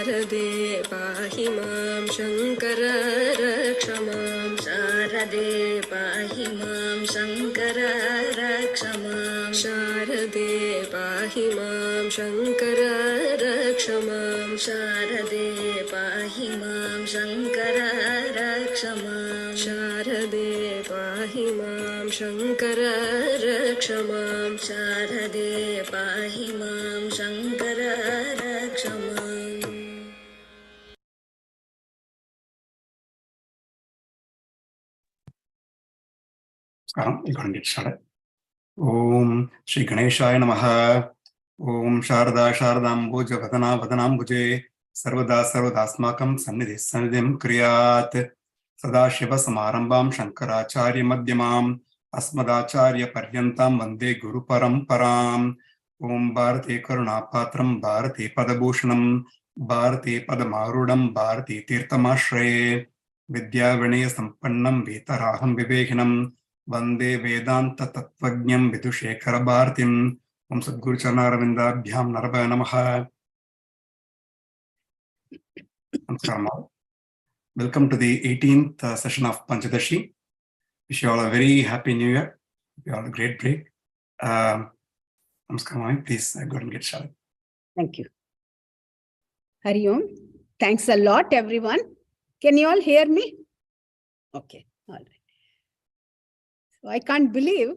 शारदे पाहि मां शङ्कर रक्ष मां शारदे पाहि मां शङ्कर रक्ष मां शारदे पाहि मां शङ्कर रक्ष मां शारदे पाहि मां शङ्कर रक्ष मां शारदे पाहि मां शङ्कर रक्ष मां शारदे पाहि मां शङ्कर रक्ष माम् We're going to get started. Om Shri Ganeshaya Namaha. Om Sharada Sharadam Bhuja Vadana Vadanam Bhuje Sarvada Sarvadasmakam Sannidhi Sannidhim Kriyat Sada Shiva Samarambam Shankaracharya Madhyamam Asmadacharya Paryantam Vande Guru Paramparam. Om Bharati Karunapatram Bharati Padabhushanam Bharati Padamarudam Bharati Tirtamashre Vidya Vinaya Sampannam Vetaraham Vivekinam Vande Vedanta Tattvajnam Vidushekhara Bharatim. Om Sadguru Charanarvindabhyam Narabhaya Namaha. Namaskar. Welcome to the 18th session of Panchadasi. Wish you all a very happy new year. You all a great break. Namaskar. Please go ahead and get started. Thank you. Hari Om. Thanks a lot, everyone. Can you all hear me? Okay. All right. So I can't believe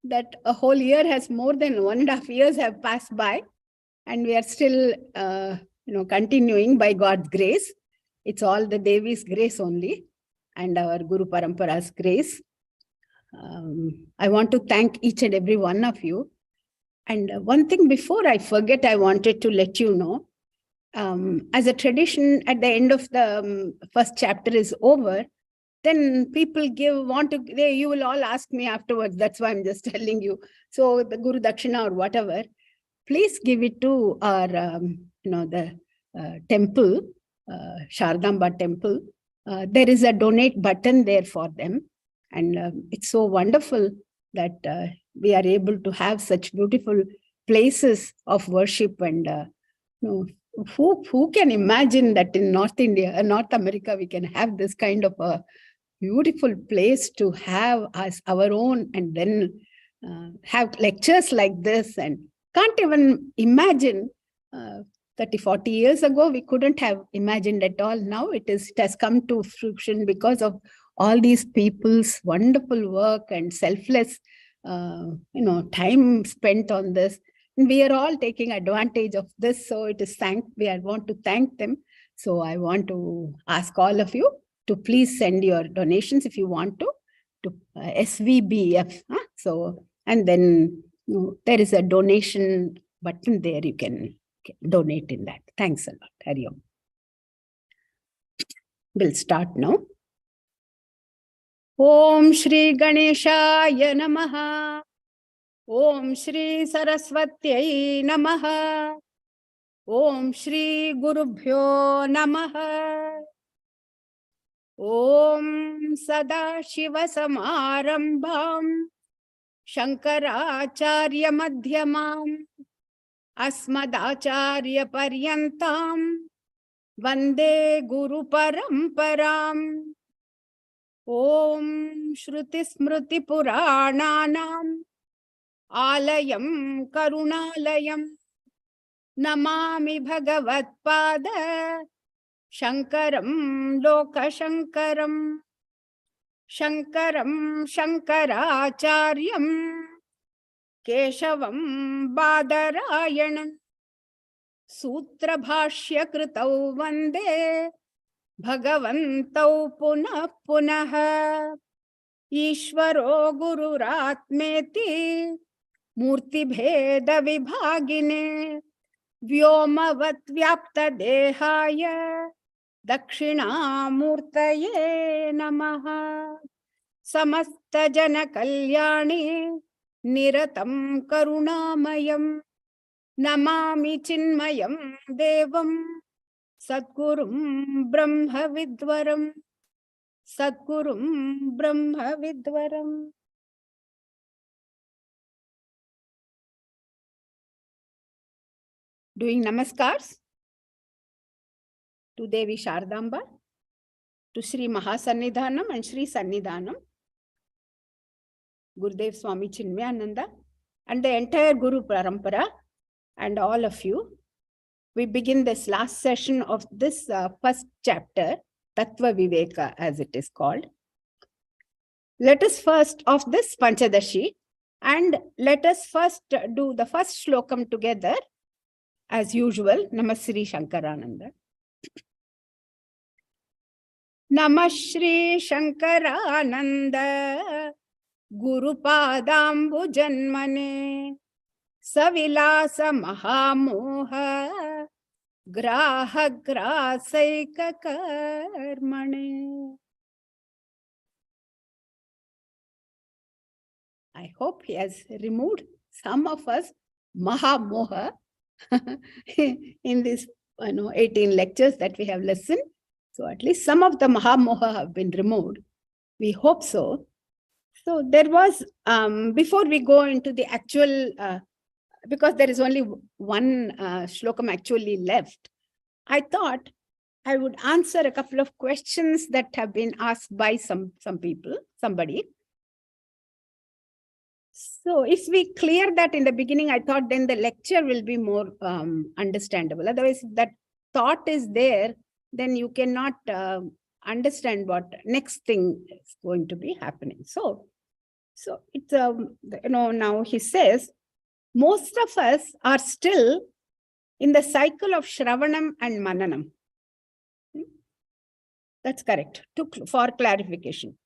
that a whole year has more than 1.5 years have passed by, and we are still, continuing by God's grace. It's all the Devi's grace only, and our Guru Parampara's grace. I want to thank each and every one of you. And one thing before I forget, I wanted to let you know, as a tradition, at the end of the first chapter is over, then people you will all ask me afterwards. That's why I'm just telling you. So the Guru Dakshina or whatever, please give it to our, the temple, Sharadamba temple. There is a donate button there for them. And it's so wonderful that we are able to have such beautiful places of worship. And who can imagine that in North America, we can have this kind of a beautiful place to have as our own, and then have lectures like this. And can't even imagine 30-40 years ago, we couldn't have imagined at all. Now it has come to fruition because of all these people's wonderful work and selfless time spent on this. And we are all taking advantage of this. So I want to thank them. So I want to ask all of you to please send your donations if you want to SVBF. So, and then there is a donation button there. You can donate in that. Thanks a lot. Hari Om. We'll start now. Om Shri Ganeshaya Namaha. Om Shri Saraswatyai Namaha. Om Shri Gurubhyo Namaha. Om Sadashiva Samarambham Shankaracharya Madhyamam Asmadacharya Paryantam Vande Guru Paramparam. Om Shruti Smriti Purananam Alayam Karunalayam Namami Bhagavat Pada Shankaram Loka Shankaram Shankaram Shankaracharyam Keshavam Badarayanam Sutra Bhashya Kritau Vande Bhagavantau Punah Punah Ishvaro Gururatmeti Murti Bheda Vibhagine Vyomavat Vyapta Dehaya Dakshinamurtaye Namaha. Samasta Jana Kalyani Niratam Karunamayam Namami Chinmayam Devam Sadgurum Brahma Vidwaram Sadgurum Brahma Vidwaram. Doing namaskars. to Devi Sharadamba, to Sri Mahasannidhanam and Sri Sannidhanam, Gurudev Swami Chinmayananda, and the entire Guru Parampara, and all of you. We begin this last session of this first chapter, Tattva Viveka, as it is called. Let us first of this Panchadasi, and let us first do the first shlokam together, as usual. Namah Shri Shankarananda. Namah Shri Shankarananda Guru Padambu Janmane Savilasa Mahamoha Graha Grasaika Karmane. I hope he has removed some of us Mahamoha in these 18 lectures that we have listened. So at least some of the Mahamoha have been removed. We hope so. So there was, before we go into the actual, because there is only one shlokam actually left, I thought I would answer a couple of questions that have been asked by somebody. So if we clear that in the beginning, I thought then the lecture will be more understandable. Otherwise, if that thought is there, then you cannot understand what next thing is going to be happening. So it's, now he says, most of us are still in the cycle of Shravanam and Mananam. That's correct, for clarification.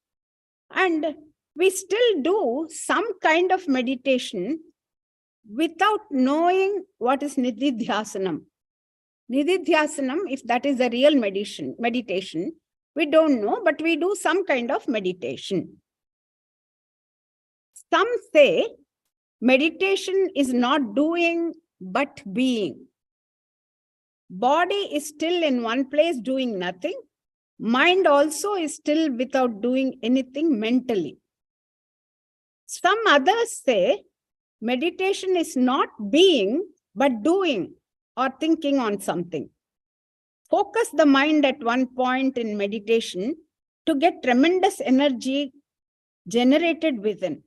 And we still do some kind of meditation without knowing what is Nididhyasanam. Nididhyasanam, if that is a real meditation, we don't know, but we do some kind of meditation. Some say meditation is not doing, but being. Body is still in one place doing nothing. Mind also is still without doing anything mentally. Some others say meditation is not being, but doing or thinking on something. Focus the mind at one point in meditation to get tremendous energy generated within.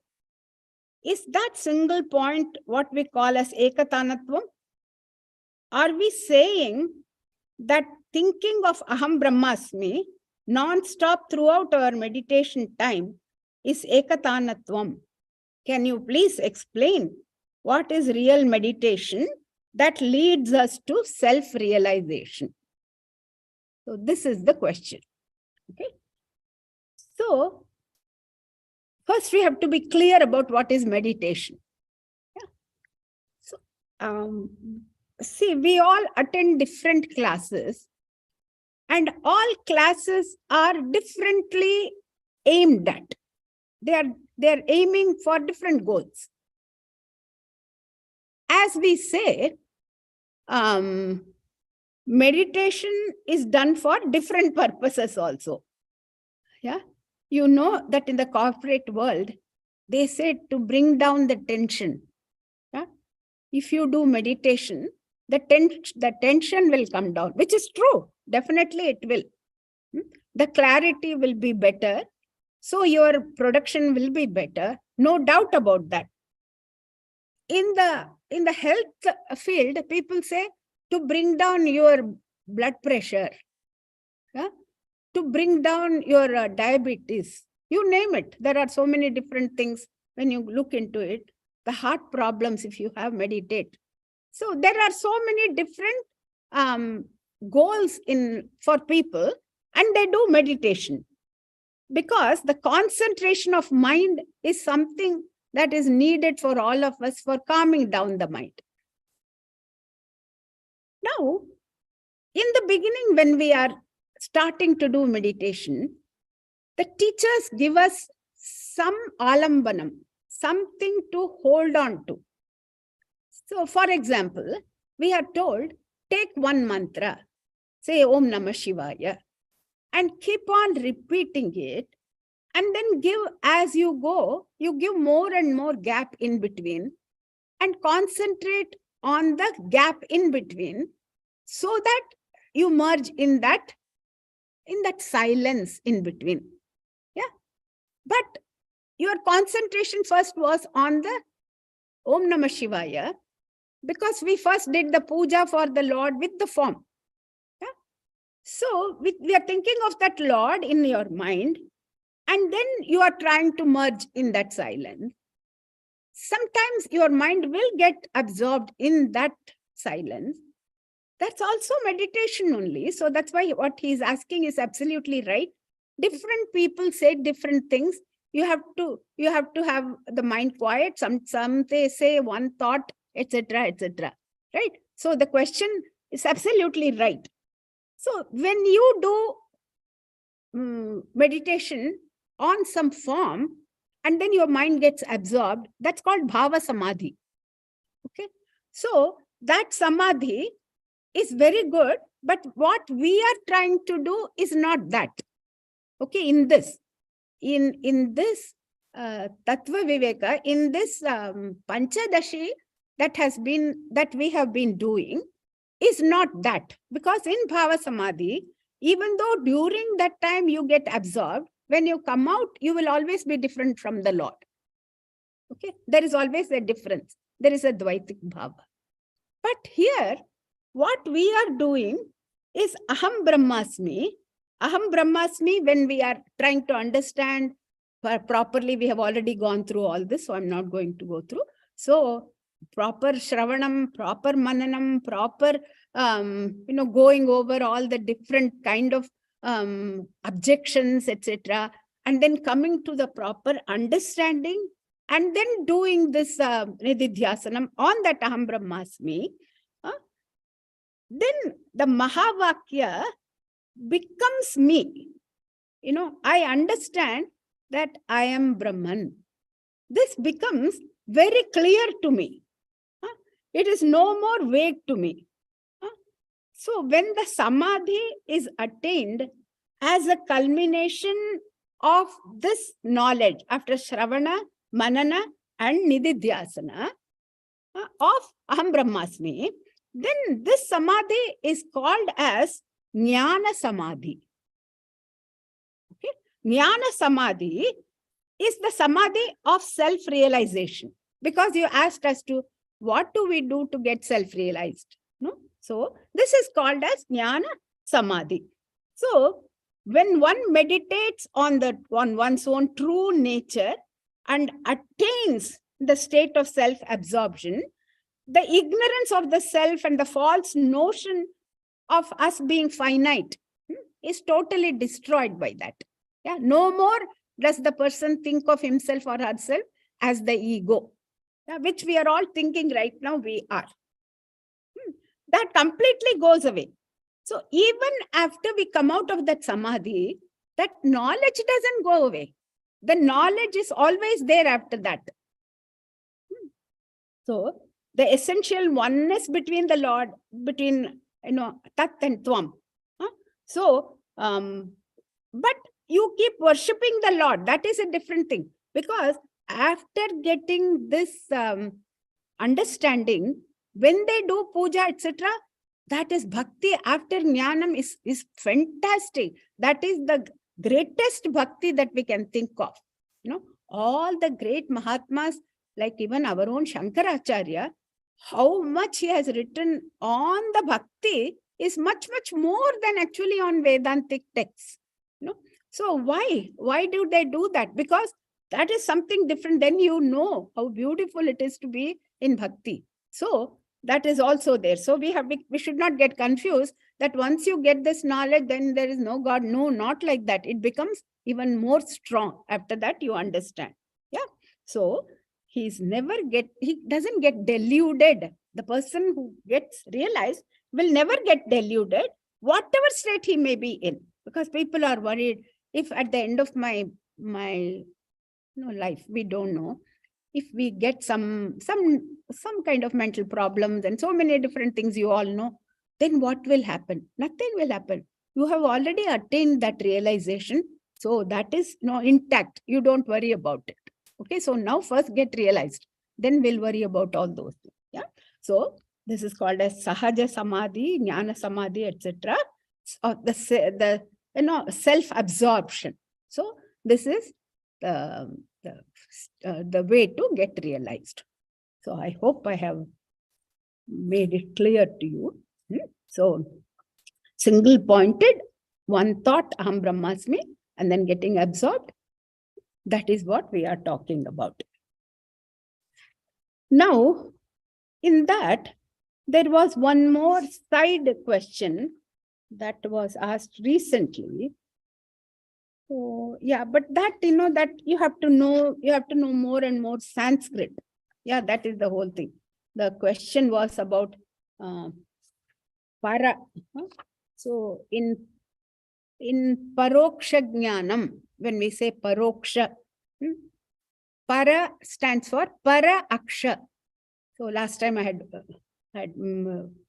Is that single point what we call as Ekatanatvam? Are we saying that thinking of Aham Brahmasmi non-stop throughout our meditation time is Ekatanatvam? Can you please explain what is real meditation that leads us to self-realization? So this is the question. Okay. So first we have to be clear about what is meditation. Yeah. So see, we all attend different classes, and all classes are differently aimed at. They're aiming for different goals. As we say, meditation is done for different purposes also. Yeah, you know that in the corporate world, they say to bring down the tension. Yeah, if you do meditation, the tension will come down, which is true. Definitely it will. The clarity will be better. So your production will be better. No doubt about that. In the health field, people say to bring down your blood pressure, yeah? To bring down your diabetes, you name it. There are so many different things when you look into it. The heart problems, if you have meditate. So there are so many different goals for people, and they do meditation. Because the concentration of mind is something that is needed for all of us for calming down the mind. Now, in the beginning, when we are starting to do meditation, the teachers give us some alambanam, something to hold on to. So, for example, we are told, take one mantra, say Om Namah Shivaya, and keep on repeating it, and then give, as you go, you give more and more gap in between, and concentrate on the gap in between, so that you merge in that silence in between. Yeah. But your concentration first was on the Om Namah Shivaya, because we first did the puja for the Lord with the form. Yeah? So we are thinking of that Lord in your mind, and then you are trying to merge in that silence. Sometimes your mind will get absorbed in that silence. That's also meditation only. So that's why what he's asking is absolutely right. Different people say different things. You have to have the mind quiet. Some they say one thought, etc., etc. Right? So the question is absolutely right. So when you do meditation on some form, and then your mind gets absorbed, that's called bhava samadhi. Okay. So that samadhi is very good, but what we are trying to do is not that. Okay, in this Tattva Viveka, in this Panchadasi that we have been doing is not that. Because in Bhava Samadhi, even though during that time you get absorbed, when you come out, you will always be different from the Lord. Okay, there is always a difference. There is a Dvaitik Bhava. But here, what we are doing is Aham Brahmasmi. Aham Brahmasmi, when we are trying to understand properly, we have already gone through all this, so I'm not going to go through. So proper Shravanam, proper Mananam, proper, going over all the different kind of objections, etc. And then coming to the proper understanding, and then doing this Nididhyasanam on that Aham Brahmasmi. Then the Mahavakya becomes me. I understand that I am Brahman. This becomes very clear to me. It is no more vague to me. So when the Samadhi is attained as a culmination of this knowledge after Shravana, Manana and Nididhyasana of Aham Brahmasmi, then this Samadhi is called as Jnana Samadhi. Okay? Jnana Samadhi is the Samadhi of self-realization. Because you asked us to, what do we do to get self-realized? No? So this is called as Jnana Samadhi. So when one meditates on one's own true nature and attains the state of self-absorption, the ignorance of the self and the false notion of us being finite is totally destroyed by that. Yeah, no more does the person think of himself or herself as the ego, which we are all thinking right now we are. That completely goes away. So even after we come out of that samadhi, that knowledge doesn't go away. The knowledge is always there after that. So the essential oneness between the Lord, between Tat and Tvam. So, but you keep worshipping the Lord. That is a different thing. Because after getting this understanding, when they do puja, etc., that is bhakti after jnanam is fantastic. That is the greatest bhakti that we can think of. All the great Mahatmas, like even our own Shankaracharya, how much he has written on the bhakti is much, much more than actually on Vedantic texts. So why do they do that? Because that is something different. Then you know how beautiful it is to be in bhakti. So that is also there. So we should not get confused that once you get this knowledge, then there is no God. No, not like that. It becomes even more strong. After that, you understand. Yeah. So he doesn't get deluded. The person who gets realized will never get deluded, whatever state he may be in. Because people are worried, if at the end of my life, we don't know, if we get some kind of mental problems and so many different things you all know, then what will happen? Nothing will happen. You have already attained that realization. So that is intact. You don't worry about it. Okay, so now first get realized. Then we'll worry about all those things. Yeah. So This is called as Sahaja Samadhi, Jnana Samadhi, etc. The self-absorption. So this is the way to get realized. So I hope I have made it clear to you. So single pointed, one thought, Aham Brahmasmi, and then getting absorbed. That is what we are talking about. Now, in that, there was one more side question that was asked recently. So, yeah, but that, that you have to know more and more Sanskrit. Yeah, that is the whole thing. The question was about para. So in paroksha jnanam, when we say paroksha, para stands for para aksha. So last time I had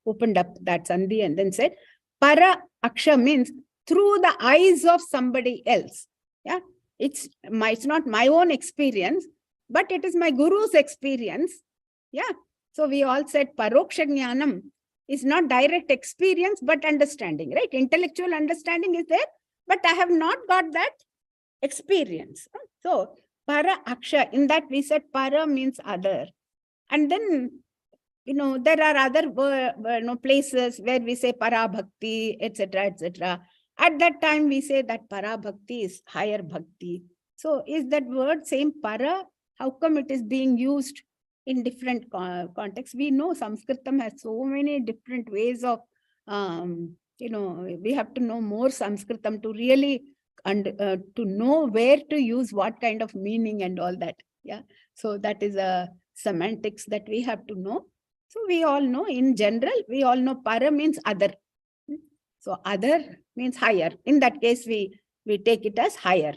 opened up that sandhi and then said para aksha means through the eyes of somebody else. Yeah, it's not my own experience, but it is my guru's experience. Yeah, so we all said paroksha jnanam is not direct experience, but understanding, right? Intellectual understanding is there, but I have not got that experience. So para aksha, in that we said para means other. And then, there are other places where we say para bhakti, etc., etc. At that time, we say that para bhakti is higher bhakti. So is that word same para? How come it is being used in different contexts? We know Sanskritam has so many different ways of, we have to know more Sanskritam to really, to know where to use what kind of meaning and all that. Yeah. So that is a semantics that we have to know. So we all know, in general, we all know para means other. So other means higher. In that case, we take it as higher.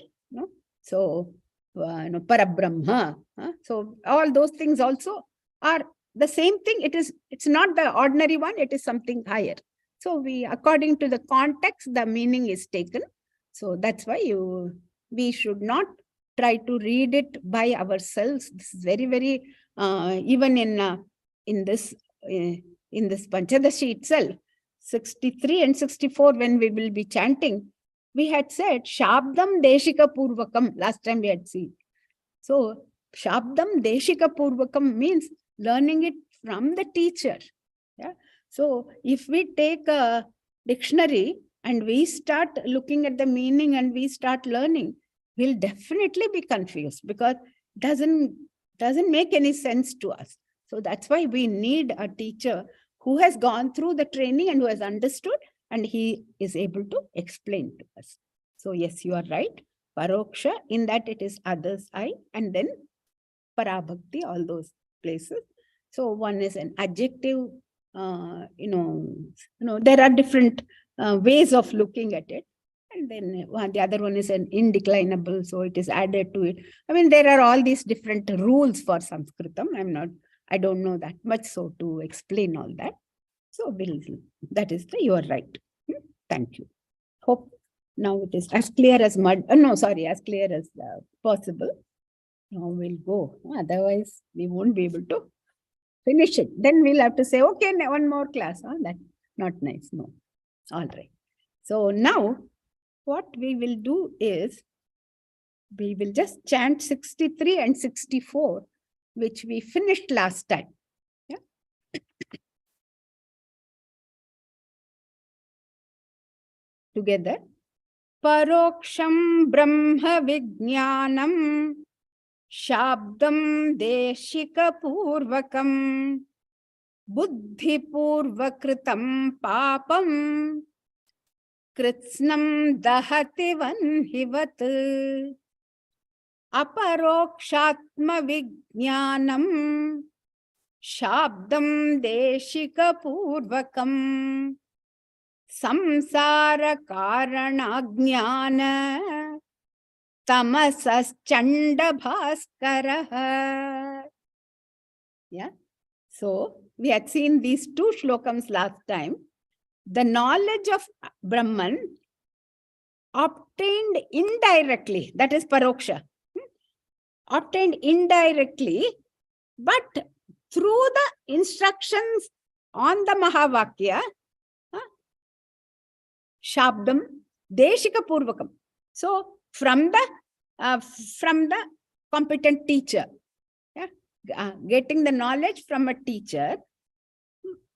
So Parabrahma. So all those things also are the same thing. It's not the ordinary one, it is something higher. So according to the context, the meaning is taken. So that's why we should not try to read it by ourselves. This is very, very, even in this Panchadasi itself, 63 and 64, when we will be chanting, we had said Shabdam Deshika Purvakam. Last time we had seen. So Shabdam Deshika Purvakam means learning it from the teacher. Yeah. So if we take a dictionary and we start looking at the meaning and we start learning, we'll definitely be confused because it doesn't make any sense to us. So that's why we need a teacher who has gone through the training and who has understood, and he is able to explain to us. So yes, you are right. Paroksha, in that it is others I, and then parabhakti, all those places. So one is an adjective, there are different ways of looking at it. And then the other one is an indeclinable, so it is added to it. I mean, there are all these different rules for Sanskritam. I don't know that much so to explain all that. So that is you are right. Thank you. Hope now it is as clear as mud. As clear as possible. Now we'll go. Otherwise, we won't be able to finish it. Then we'll have to say, okay, one more class. That's not nice. No. All right. So now what we will do is we will just chant 63 and 64, which we finished last time. Yeah. Together. Paroksham Brahma Vijnanam Shabdam Deshika Purvakam Buddhi Purvakritam Papam Kritsnam Dahati Vanhivat Aparokshatma Vijnanam Shabdam Deshika Purvakam Samsara Karana Jnana Tamasas Chanda Bhaskara. Yeah. So we had seen these two shlokams last time. The knowledge of Brahman obtained indirectly, that is paroksha, obtained indirectly, but through the instructions on the Mahavakya, Shabdam, Deshika Purvakam. So from the competent teacher, getting the knowledge from a teacher,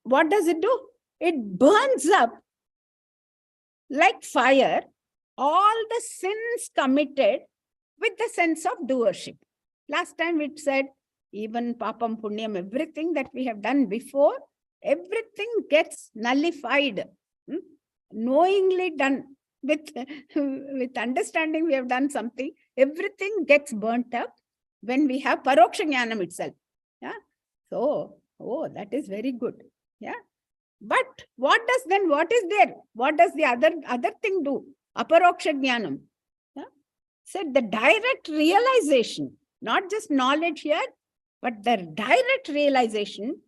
what does it do? It burns up like fire all the sins committed with the sense of doership. Last time it said, even papam punyam, everything that we have done before, everything gets nullified. Knowingly done, with understanding we have done something, everything gets burnt up when we have paroksha jnanam itself. Yeah. So, that is very good. Yeah. But what is there? What does the other thing do? Aparoksha jnanam. Yeah? Said the direct realization, not just knowledge here, but the direct realization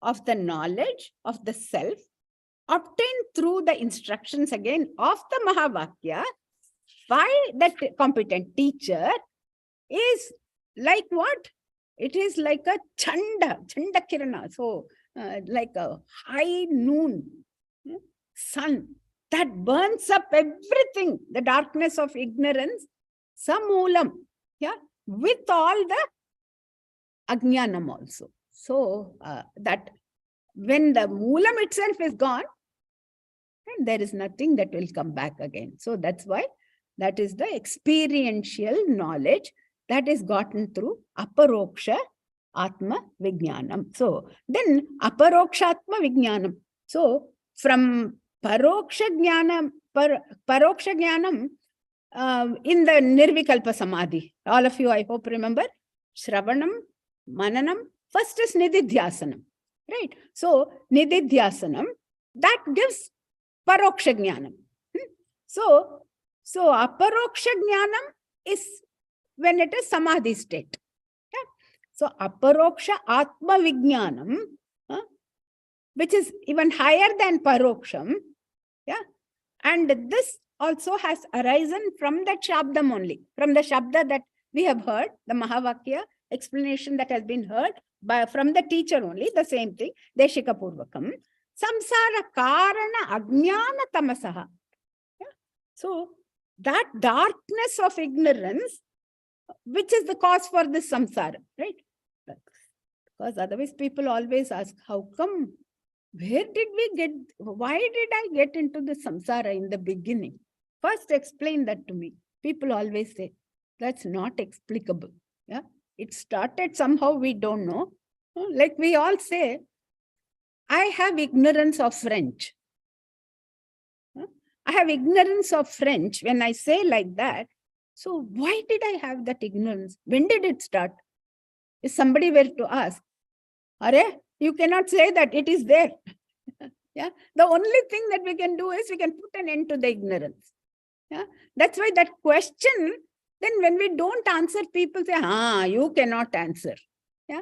of the knowledge of the self obtained through the instructions again of the Mahavakya by that competent teacher is like what? It is like a chanda kirana. So like a high noon sun that burns up everything, the darkness of ignorance, samulam, yeah, with all the ajnanam also. So that when the moolam itself is gone, and there is nothing that will come back again. So that's why that is the experiential knowledge that is gotten through aparoksha atma vijnanam. So then aparoksha atma vijnanam. So from paroksha jnanam, paroksha jnanam in the nirvikalpa samadhi, all of you I hope remember, shravanam, mananam, first is nididhyasanam, right? So nididhyasanam, that gives paroksha jnanam. So aparoksha jnanam is when it is samadhi state. Yeah? So aparoksha atma vijnanam, which is even higher than paroksham, yeah, and this also has arisen from that shabdam only, from the shabda that we have heard, the Mahavakya explanation that has been heard from the teacher only, the same thing, Deshika Purvakam. Samsara karana ajnana tamasaha. Yeah? So that darkness of ignorance, which is the cause for this samsara, right? Because otherwise people always ask, how come? Where did we get? Why did I get into the samsara in the beginning? First explain that to me. People always say, that's not explicable. Yeah, it started somehow, we don't know. Like we all say, I have ignorance of French. I have ignorance of French when I say like that. So why did I have that ignorance? When did it start? If somebody were to ask, Arey, you cannot say that it is there. Yeah, the only thing that we can do is we can put an end to the ignorance. Yeah, that's why that question, then when we don't answer, people say, you cannot answer. Yeah,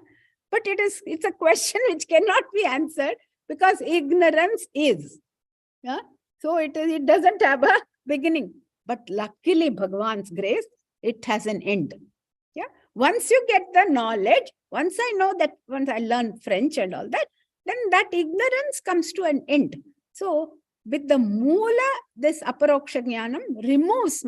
but it's a question which cannot be answered because ignorance is. Yeah, so it doesn't have a beginning. But luckily, Bhagavan's grace, it has an end. Yeah, once you get the knowledge, once I know that, once I learn French and all that, then that ignorance comes to an end. So with the moola, this aparoksha jnanam removes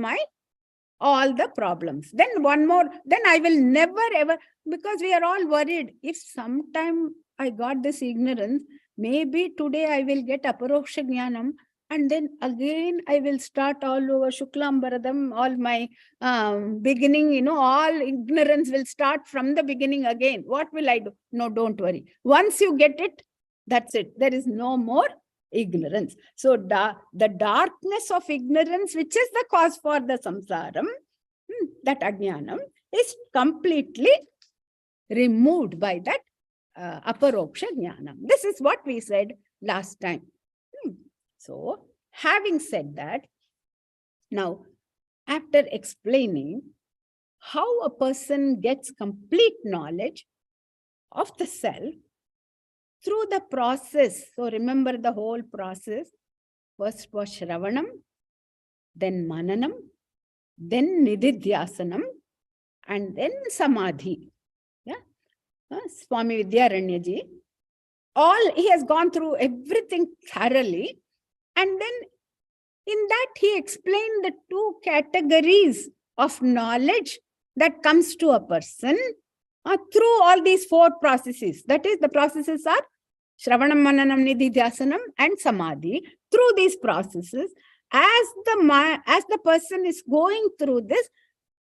all the problems. Then one more, then I will never ever, because we are all worried, if sometime I got this ignorance, maybe today I will get aparoksha jnanam, and then again I will start all over Shuklam Bharadam, all my beginning, all ignorance will start from the beginning again. What will I do? No, don't worry. Once you get it, that's it. There is no more ignorance. So the darkness of ignorance, which is the cause for the samsaram, that ajnanam, is completely removed by that aparoksha jnanam. This is what we said last time. So, having said that, now, after explaining how a person gets complete knowledge of the self through the process. So, remember the whole process. First was Shravanam, then Mananam, then Nididhyasanam, and then Samadhi. Yeah, Swami Vidyaranyaji he has gone through everything thoroughly. And then in that, he explained the two categories of knowledge that comes to a person through all these four processes. That is, the processes are Shravanam, Mananam, Nididhyasanam, and Samadhi. Through these processes, as the person is going through this,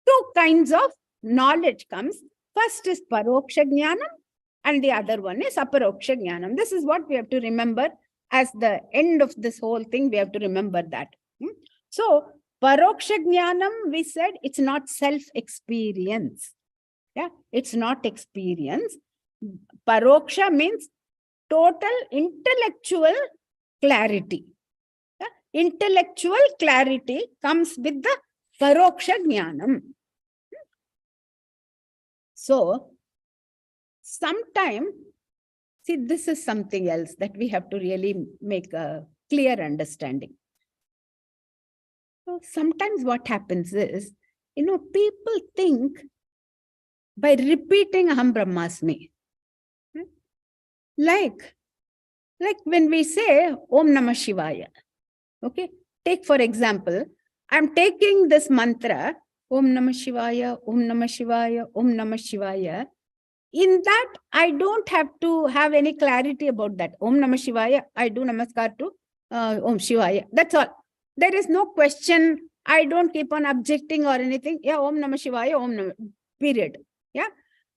two kinds of knowledge comes. First is Paroksha Jnanam, and the other one is Aparoksha Jnanam. This is what we have to remember as the end of this whole thing. We have to remember that. So, Paroksha Jnanam, we said, it's not self-experience. Yeah, it's not experience. Paroksha means total intellectual clarity. Yeah? Intellectual clarity comes with the Paroksha Jnanam. So, sometime, see, this is something else that we have to really make a clear understanding. So sometimes what happens is, people think by repeating Aham Brahmasmi, like when we say Om Namah Shivaya, okay, take for example, I'm taking this mantra, Om Namah Shivaya, Om Namah Shivaya, Om Namah Shivaya. In that, I don't have to have any clarity about that. Om Namah Shivaya, I do namaskar to Om Shivaya. That's all. There is no question. I don't keep on objecting or anything. Yeah, Om Namah Shivaya, Om Namah, period. Yeah.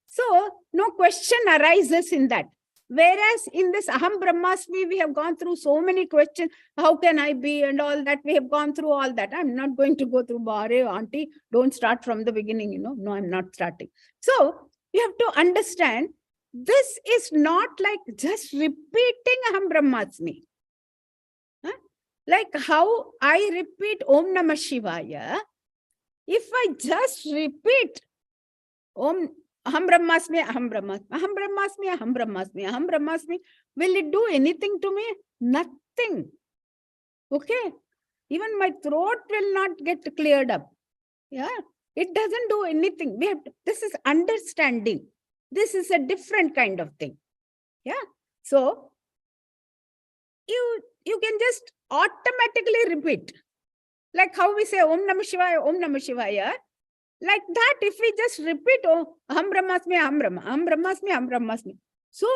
So, no question arises in that. Whereas in this Aham Brahmasmi, we have gone through so many questions. How can I be and all that? We have gone through all that. I'm not going to go through Bare, auntie. Don't start from the beginning, No, I'm not starting. So, you have to understand, this is not like just repeating Aham Brahmasmi. Like how I repeat Om Namah Shivaya, if I just repeat Om Aham Brahmasmi, Aham Brahmasmi, Aham Brahmasmi, Aham Brahmasmi, Aham Brahmasmi, will it do anything to me? Nothing. Okay? Even my throat will not get cleared up. Yeah? It doesn't do anything. This is understanding. This is a different kind of thing. Yeah? So, you can just automatically repeat. Like how we say Om Namah Shivaya, Om Namah Shivaya. Like that, if we just repeat Aham Brahmasmi, Aham Brahma, Aham Brahmasmi, Aham Brahmasmi. So,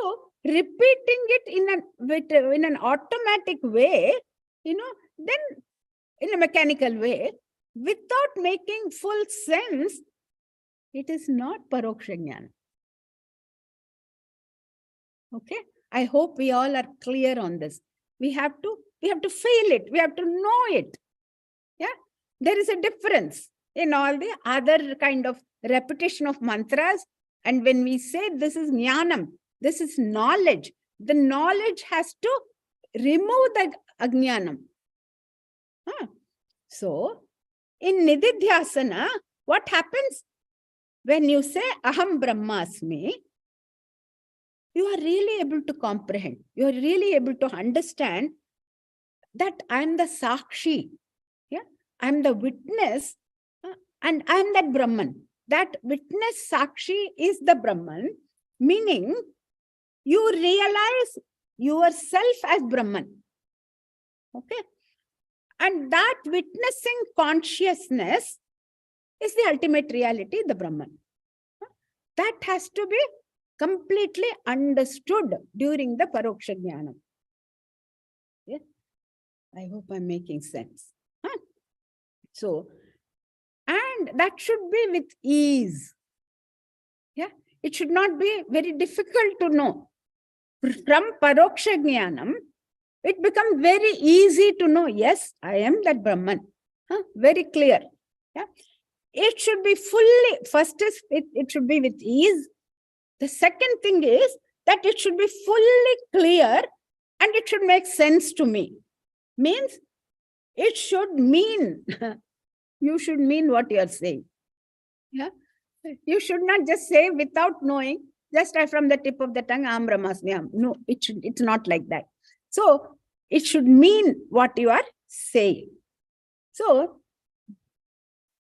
repeating it in an automatic way, then in a mechanical way, without making full sense, it is not Paroksha Jnana. Okay? I hope we all are clear on this. We have to feel it. We have to know it. Yeah? There is a difference in all the other kind of repetition of mantras. And when we say this is jnanam, this is knowledge, the knowledge has to remove the ajnanam. So, in Nididhyasana, what happens? When you say Aham Brahmasmi, you are really able to comprehend. You are really able to understand that I am the Sakshi. Yeah? I am the witness and I am that Brahman. That witness Sakshi is the Brahman, meaning you realize yourself as Brahman. Okay? And that witnessing consciousness is the ultimate reality, the Brahman. That has to be completely understood during the Paroksha Jnanam. Yeah? I hope I'm making sense. So, and that should be with ease. Yeah? It should not be very difficult to know. From Paroksha Jnanam, it becomes very easy to know, yes, I am that Brahman. Very clear. Yeah? It should be fully, first is it should be with ease. The second thing is that it should be fully clear and it should make sense to me. Means it should mean, you should mean what you are saying. Yeah? You should not just say without knowing, just from the tip of the tongue, Aham Brahmasmi. No, it's not like that. So it should mean what you are saying. So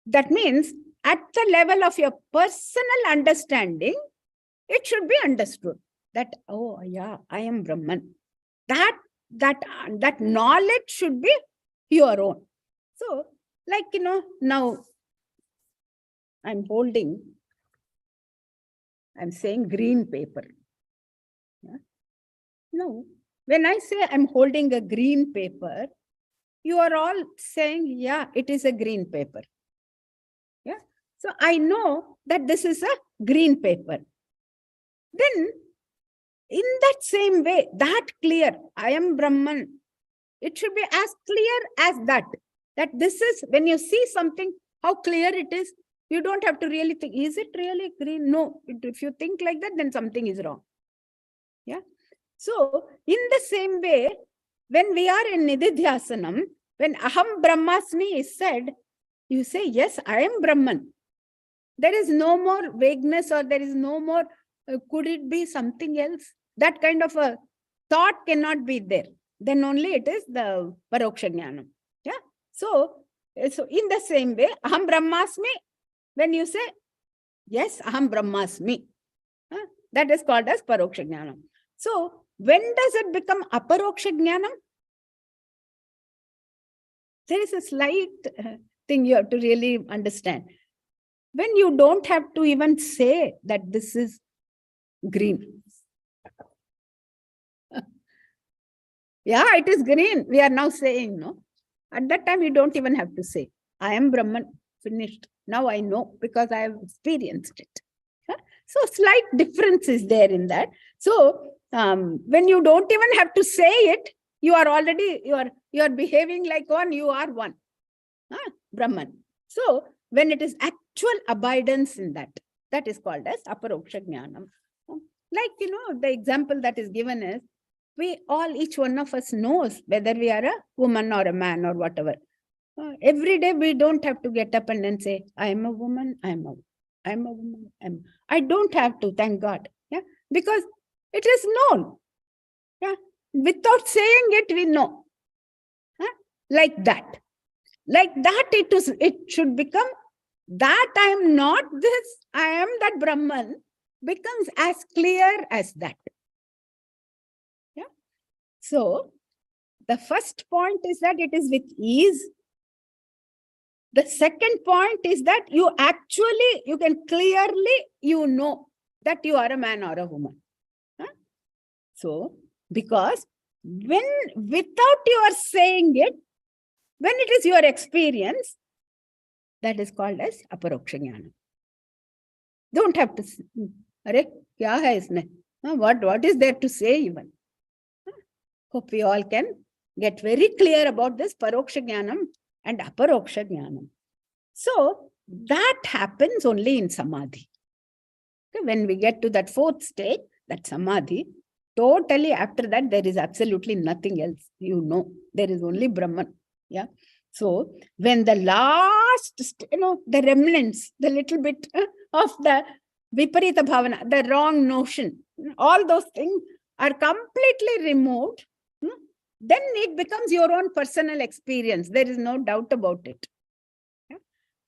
that means at the level of your personal understanding, it should be understood. that, oh yeah, I am Brahman. That knowledge should be your own. So, like, now I'm saying green paper. Yeah? No, when I say I'm holding a green paper, you are all saying, yeah, it is a green paper. Yeah. So I know that this is a green paper. Then in that same way, that clear, I am Brahman, it should be as clear as that this is, when you see something, how clear it is. You don't have to really think, is it really green? No, if you think like that, then something is wrong. Yeah. So in the same way, when we are in Nididhyasanam, when Aham Brahmasmi is said, you say, yes, I am Brahman. There is no more vagueness, or there is no more, could it be something else? That kind of a thought cannot be there. Then only it is the Paroksha Jnanam. Yeah. So in the same way, Aham Brahmasmi, when you say, yes, Aham Brahmasmi, that is called as Paroksha Jnanam. So when does it become Aparoksha Jnanam? There is a slight thing you have to really understand. When you don't have to even say that this is green. Yeah, it is green. We are now saying, no. At that time, you don't even have to say, I am Brahman, finished. Now I know because I have experienced it. So slight difference is there in that. So when you don't even have to say it, you are already, you are behaving like one, you are one. Brahman. So when it is actual abidance in that, that is called as Aparoksha Jnanam. Like, the example that is given is, we all, each one of us knows whether we are a woman or a man or whatever. Every day we don't have to get up and then say, I am a woman, I am a woman. I don't have to, thank God. Yeah, because it is known. Yeah, without saying it, we know. Like that. Like that, it should become that I am not this, I am that Brahman, becomes as clear as that. Yeah. So the first point is that it is with ease. The second point is that you can clearly, know that you are a man or a woman. So, because without you are saying it, when it is your experience, that is called as Aparoksha Jnana. Don't have to say, Arey, kya hai isme? What is there to say even? Hope we all can get very clear about this Paroksha Jnanam and Aparoksha Jnanam. So that happens only in Samadhi. Okay, when we get to that fourth stage, that Samadhi, totally after that, there is absolutely nothing else. There is only Brahman. Yeah. So when the last, the remnants, the little bit of the Viparita Bhavana, the wrong notion, all those things are completely removed, then it becomes your own personal experience. There is no doubt about it. Yeah?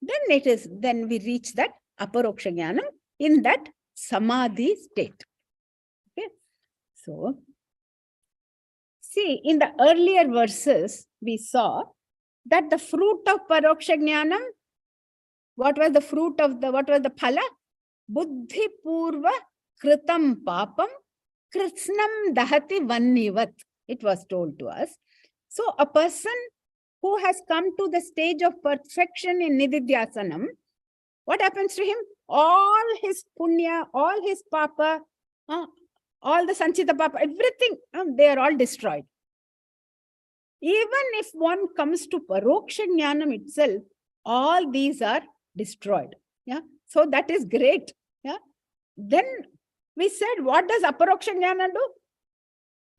Then we reach that Aparoksha Jnanam in that Samadhi state. Okay. So, see, in the earlier verses, we saw that the fruit of Paroksha Jnanam, what was the phala? Buddhi purva kritam papam kritsnam dahati vannivat. It was told to us. So a person who has come to the stage of perfection in Nididhyasanam, what happens to him? All his punya, all his papa, all the sanchita papa, everything, they are all destroyed. Even if one comes to Paroksha Jnanam itself, all these are destroyed. Yeah. So that is great. Yeah. Then we said, what does Aparoksha Jnana do?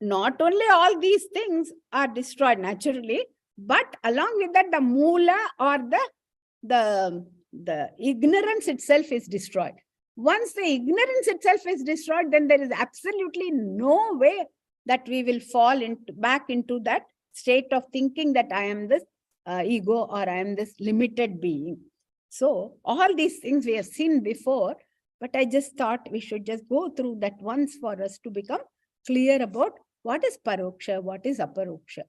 Not only all these things are destroyed naturally, but along with that, the moola or the ignorance itself is destroyed. Once the ignorance itself is destroyed, then there is absolutely no way that we will fall back into that state of thinking that I am this ego or I am this limited being. So all these things we have seen before, But I just thought we should just go through that once for us to become clear about what is Paroksha, what is Aparoksha.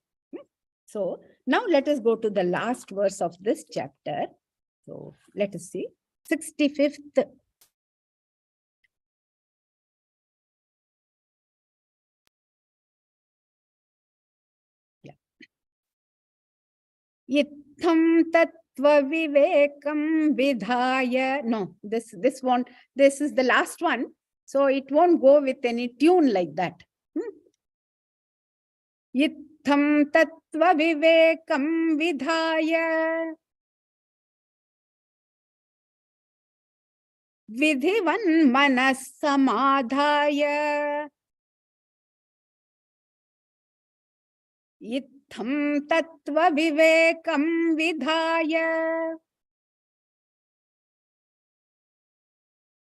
So now let us go to the last verse of this chapter. So let us see. 65th. Yeah. Itham tattva vivekam vidhaya. No, this won't. This is the last one. So it won't go with any tune like that. Itham tattva vivekam vidhaya. Vidhivan manas samadhaya. Itham tattva vivekam vidhaya.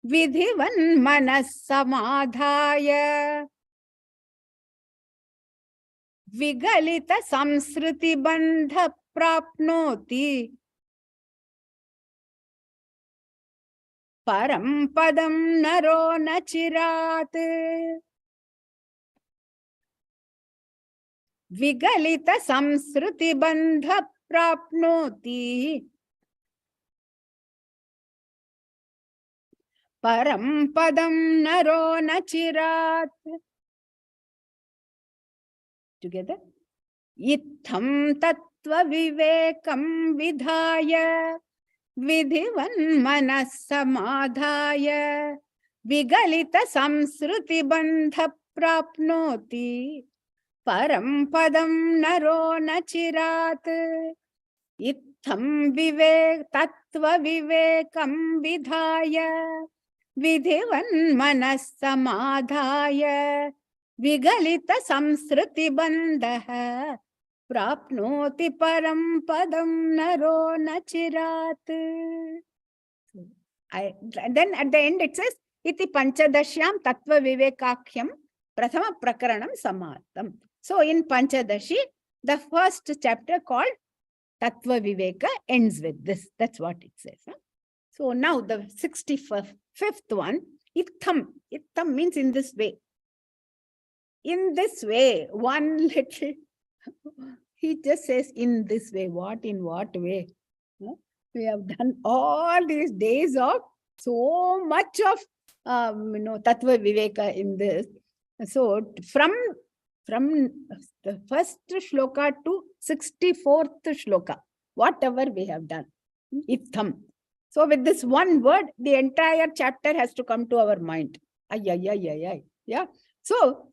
Vidhivan manas samadhaya. Vigalita samsriti bandha prapnoti. Param padam naro nachirat. Vigalita samsriti bandha prapnoti. Param padam naro nachirat. Together. Itham tattva vivekam vidhaya. Vidhivan manas samadhaya. Vigalita samsruti bandha prapnoti. Param padam naro nachirat. Itham tattva vivekam vidhaya. Vidhivan manas samadhaya. Vigalita samsruti bandha prapnoti param padam naro nachirat. Then at the end it says, iti panchadashyam tattva vivekakyam prathama prakaranam samartam. So in Panchadashi, the first chapter called Tattva Viveka ends with this. That's what it says. So now the 65th one, Itham. Itham means in this way. In this way, one little, he just says in this way. What, in what way? We have done all these days of so much of Tattva Viveka in this. So from the first shloka to 64th shloka, whatever we have done, Itham. So with this one word, the entire chapter has to come to our mind. Yeah. So,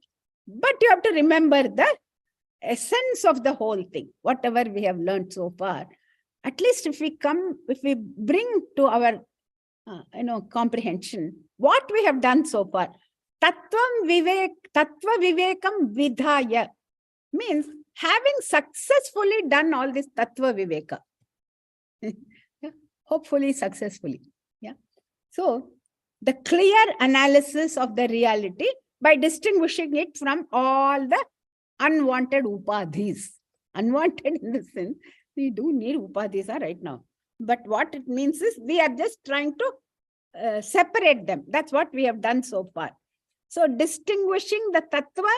but you have to remember the essence of the whole thing, whatever we have learned so far. At least if we bring to our comprehension what we have done so far. Tattva vivekam vidhaya means having successfully done all this Tattva Viveka. Hopefully successfully. Yeah. So the clear analysis of the reality by distinguishing it from all the unwanted upadhis. Unwanted in the sense, we do need upadhis right now. But what it means is we are just trying to separate them. That's what we have done so far. So distinguishing the tattva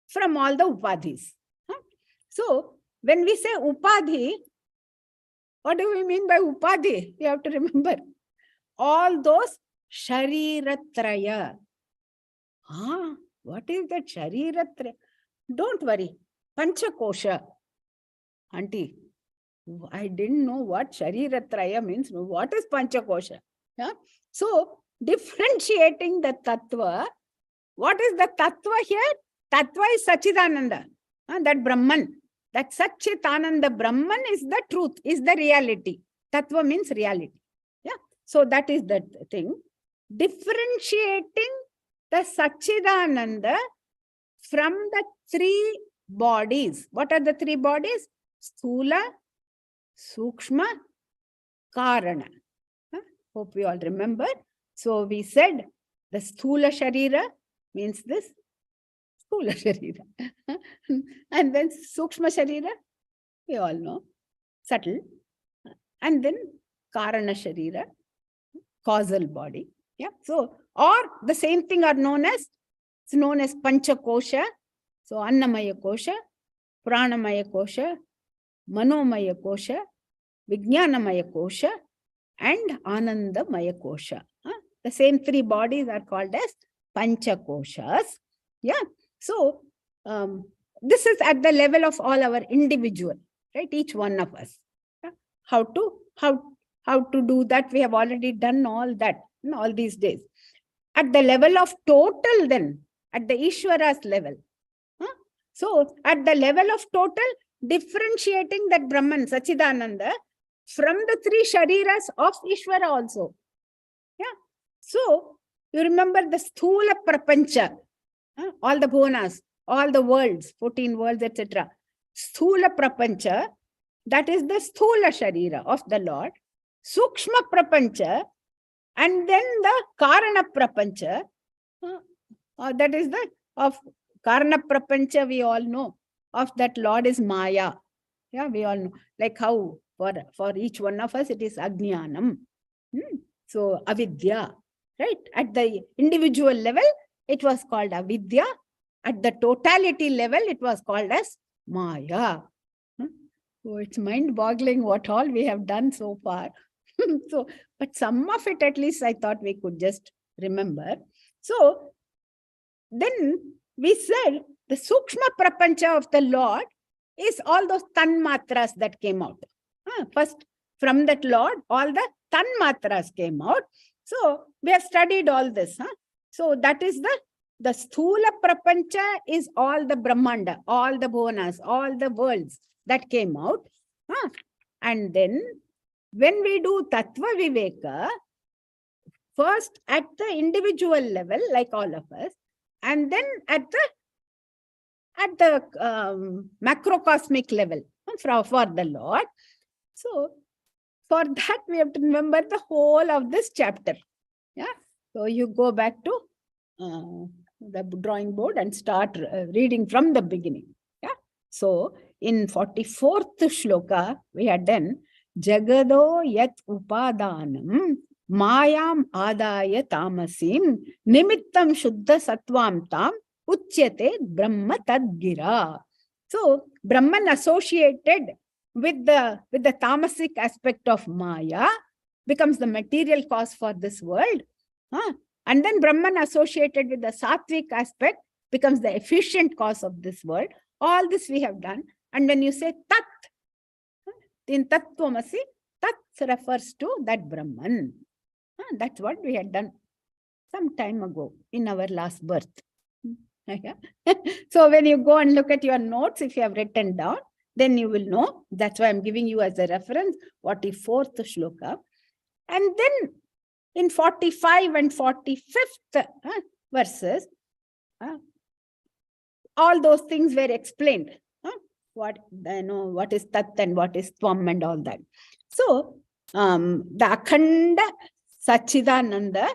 from all the upadhis. So when we say upadhi, what do we mean by upadhi? You have to remember all those shariratraya. What is that shariratraya? Don't worry. Panchakosha. Auntie, I didn't know what shariratraya means. What is Panchakosha? Yeah? So differentiating the tattva. What is the tattva here? Tattva is Sachidananda. That Brahman. That Satchitananda Brahman is the truth, is the reality. Tattva means reality. Yeah. So that is the thing. Differentiating the Satchidananda from the three bodies. What are the three bodies? Sthula, Sukshma, Karana. Hope we all remember. So we said the Sthula Sharira means this. Sthula Sharira. And then Sukshma Sharira, we all know, subtle. And then Karana Sharira, causal body. Yeah. So, or the same thing are known as, it's known as Pancha Kosha. So, Annamaya Kosha, Pranamaya Kosha, Manomaya Kosha, Vijnanamaya Kosha, and Anandamaya Kosha. The same three bodies are called as Pancha Koshas. Yeah. So, this is at the level of all our individual, right? Each one of us. Yeah? How to do that? We have already done all that in all these days. At the level of total, then, at the Ishvara's level. So, at the level of total, differentiating that Brahman, Sachidananda, from the three Shariras of Ishvara also. Yeah. So, you remember the Sthula Prapancha, all the bhuvanas, all the worlds, 14 worlds, etc. Sthula Prapancha, that is the Sthula Sharira of the Lord. Sukshma Prapancha, and then the Karana Prapancha, that is the of Karana Prapancha, we all know, of that Lord is Maya. Yeah, we all know. Like how for each one of us, it is Ajnanam. So, Avidya, right? At the individual level, it was called Avidya. At the totality level, it was called as Maya. So, it's mind-boggling what all we have done so far. So, but some of it, at least, I thought we could just remember. So, then we said the Sukshma Prapancha of the Lord is all those Tanmatras that came out. First, from that Lord, all the Tanmatras came out. So, we have studied all this. So, that is the Sthula Prapancha is all the Brahmanda, all the Bhuvanas, all the worlds that came out. And then, when we do Tattva Viveka, first at the individual level, like all of us, and then at the macrocosmic level for the Lord. So, for that, we have to remember the whole of this chapter. Yeah. So, you go back to the drawing board and start reading from the beginning. Yeah. So, in 44th shloka, we had done Jagado yat upadanam mayam adaya tamasim nimittam shuddha sattvam tam uchyate brahma tadgira. So, Brahman associated with the tamasic aspect of Maya becomes the material cause for this world. And then Brahman associated with the sattvic aspect becomes the efficient cause of this world. All this we have done. And when you say Tat, in Tattvamasi, Tat refers to that Brahman. That's what we had done some time ago in our last birth. So when you go and look at your notes, if you have written down, then you will know. That's why I'm giving you as a reference 44th shloka. And then in 45 and 45th verses, all those things were explained. What is Tat and what is Tvam and all that. So the Akhanda Sachidananda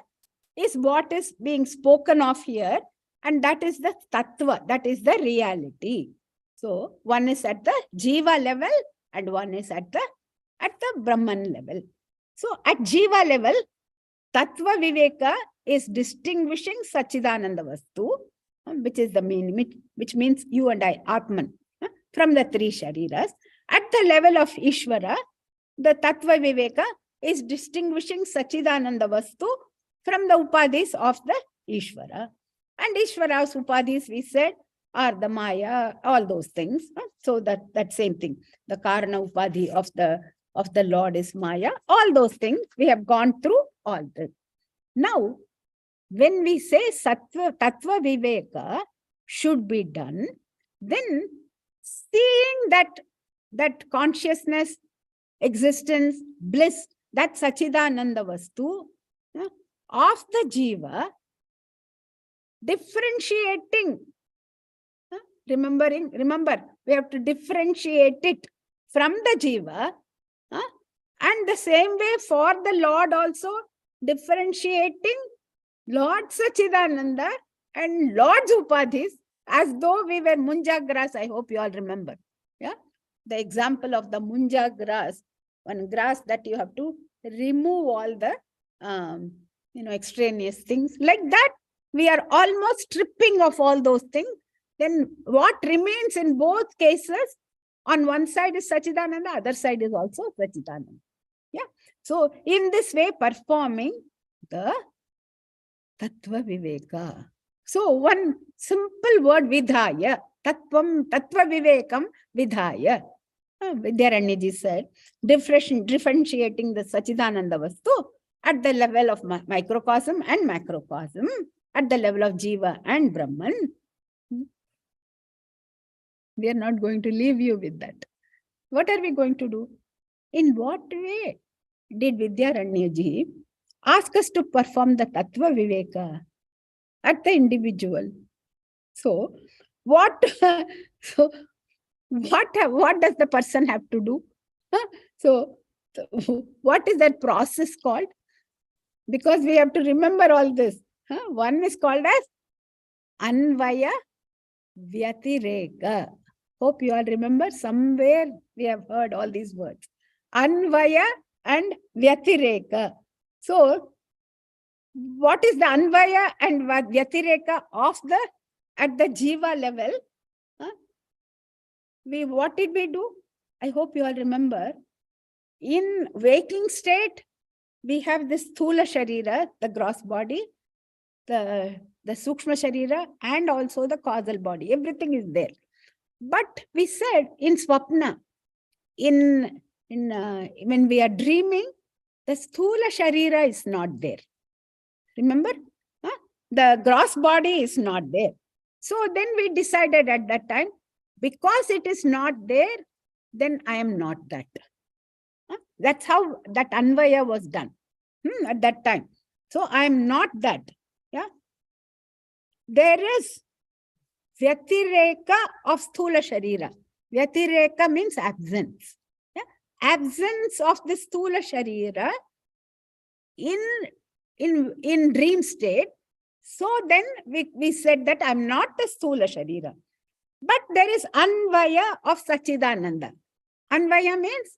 is what is being spoken of here, and that is the Tattva, that is the reality. So one is at the Jiva level and one is at the Brahman level. So at Jiva level, Tattva Viveka is distinguishing Sachidananda Vastu, which is the meaning, which means you and I, Atman, from the three Shariras. At the level of Ishvara, the Tattva Viveka is distinguishing Sachidananda Vastu from the Upadhis of the Ishvara. And Ishvara's Upadhis, we said, are the Maya, all those things. So that same thing, the Karana Upadhi of the Lord is Maya. All those things, we have gone through all this. Now, when we say Tattva Viveka should be done, then seeing that consciousness, existence, bliss, that Sachidananda Vastu of the Jiva, differentiating, remember, we have to differentiate it from the Jiva, and the same way for the Lord also, differentiating Lord Sachidananda and Lord's Upadhis as though we were munja grass. I hope you all remember. Yeah, the example of the munja grass, one grass that you have to remove all the extraneous things. Like that, we are almost stripping of all those things. Then what remains in both cases, on one side is Sachidananda, other side is also Sachidananda. Yeah. So in this way, performing the Tattva Viveka. So one simple word, Vidhaya. Tattvam, Tattva Vivekam, Vidhaya. Vidyaranyaji said, differentiating the Sachidananda Vastu at the level of microcosm and macrocosm, at the level of Jiva and Brahman. We are not going to leave you with that. What are we going to do? In what way did Vidyaranyaji ask us to perform the Tattva Viveka at the individual? So, what does the person have to do? So, what is that process called? Because we have to remember all this. One is called as Anvaya Vyatireka. Hope you all remember. Somewhere we have heard all these words. Anvaya and Vyatireka. So, what is the Anvaya and Vyatireka at the Jiva level? What did we do? I hope you all remember. In waking state, we have this Sthula Sharira, the gross body, the Sukshma Sharira, and also the causal body. Everything is there. But we said in Swapna, when we are dreaming, the Sthula Sharira is not there. Remember? The gross body is not there. So then we decided at that time, because it is not there, then I am not that. That's how that Anvaya was done at that time. So I am not that. Yeah. There is Vyatireka of Sthula Sharira. Vyatireka means absence. Yeah? Absence of the Sthula Sharira in dream state. So then we said that I'm not the Sthula Sharira. But there is Anvaya of Sachidananda. Anvaya means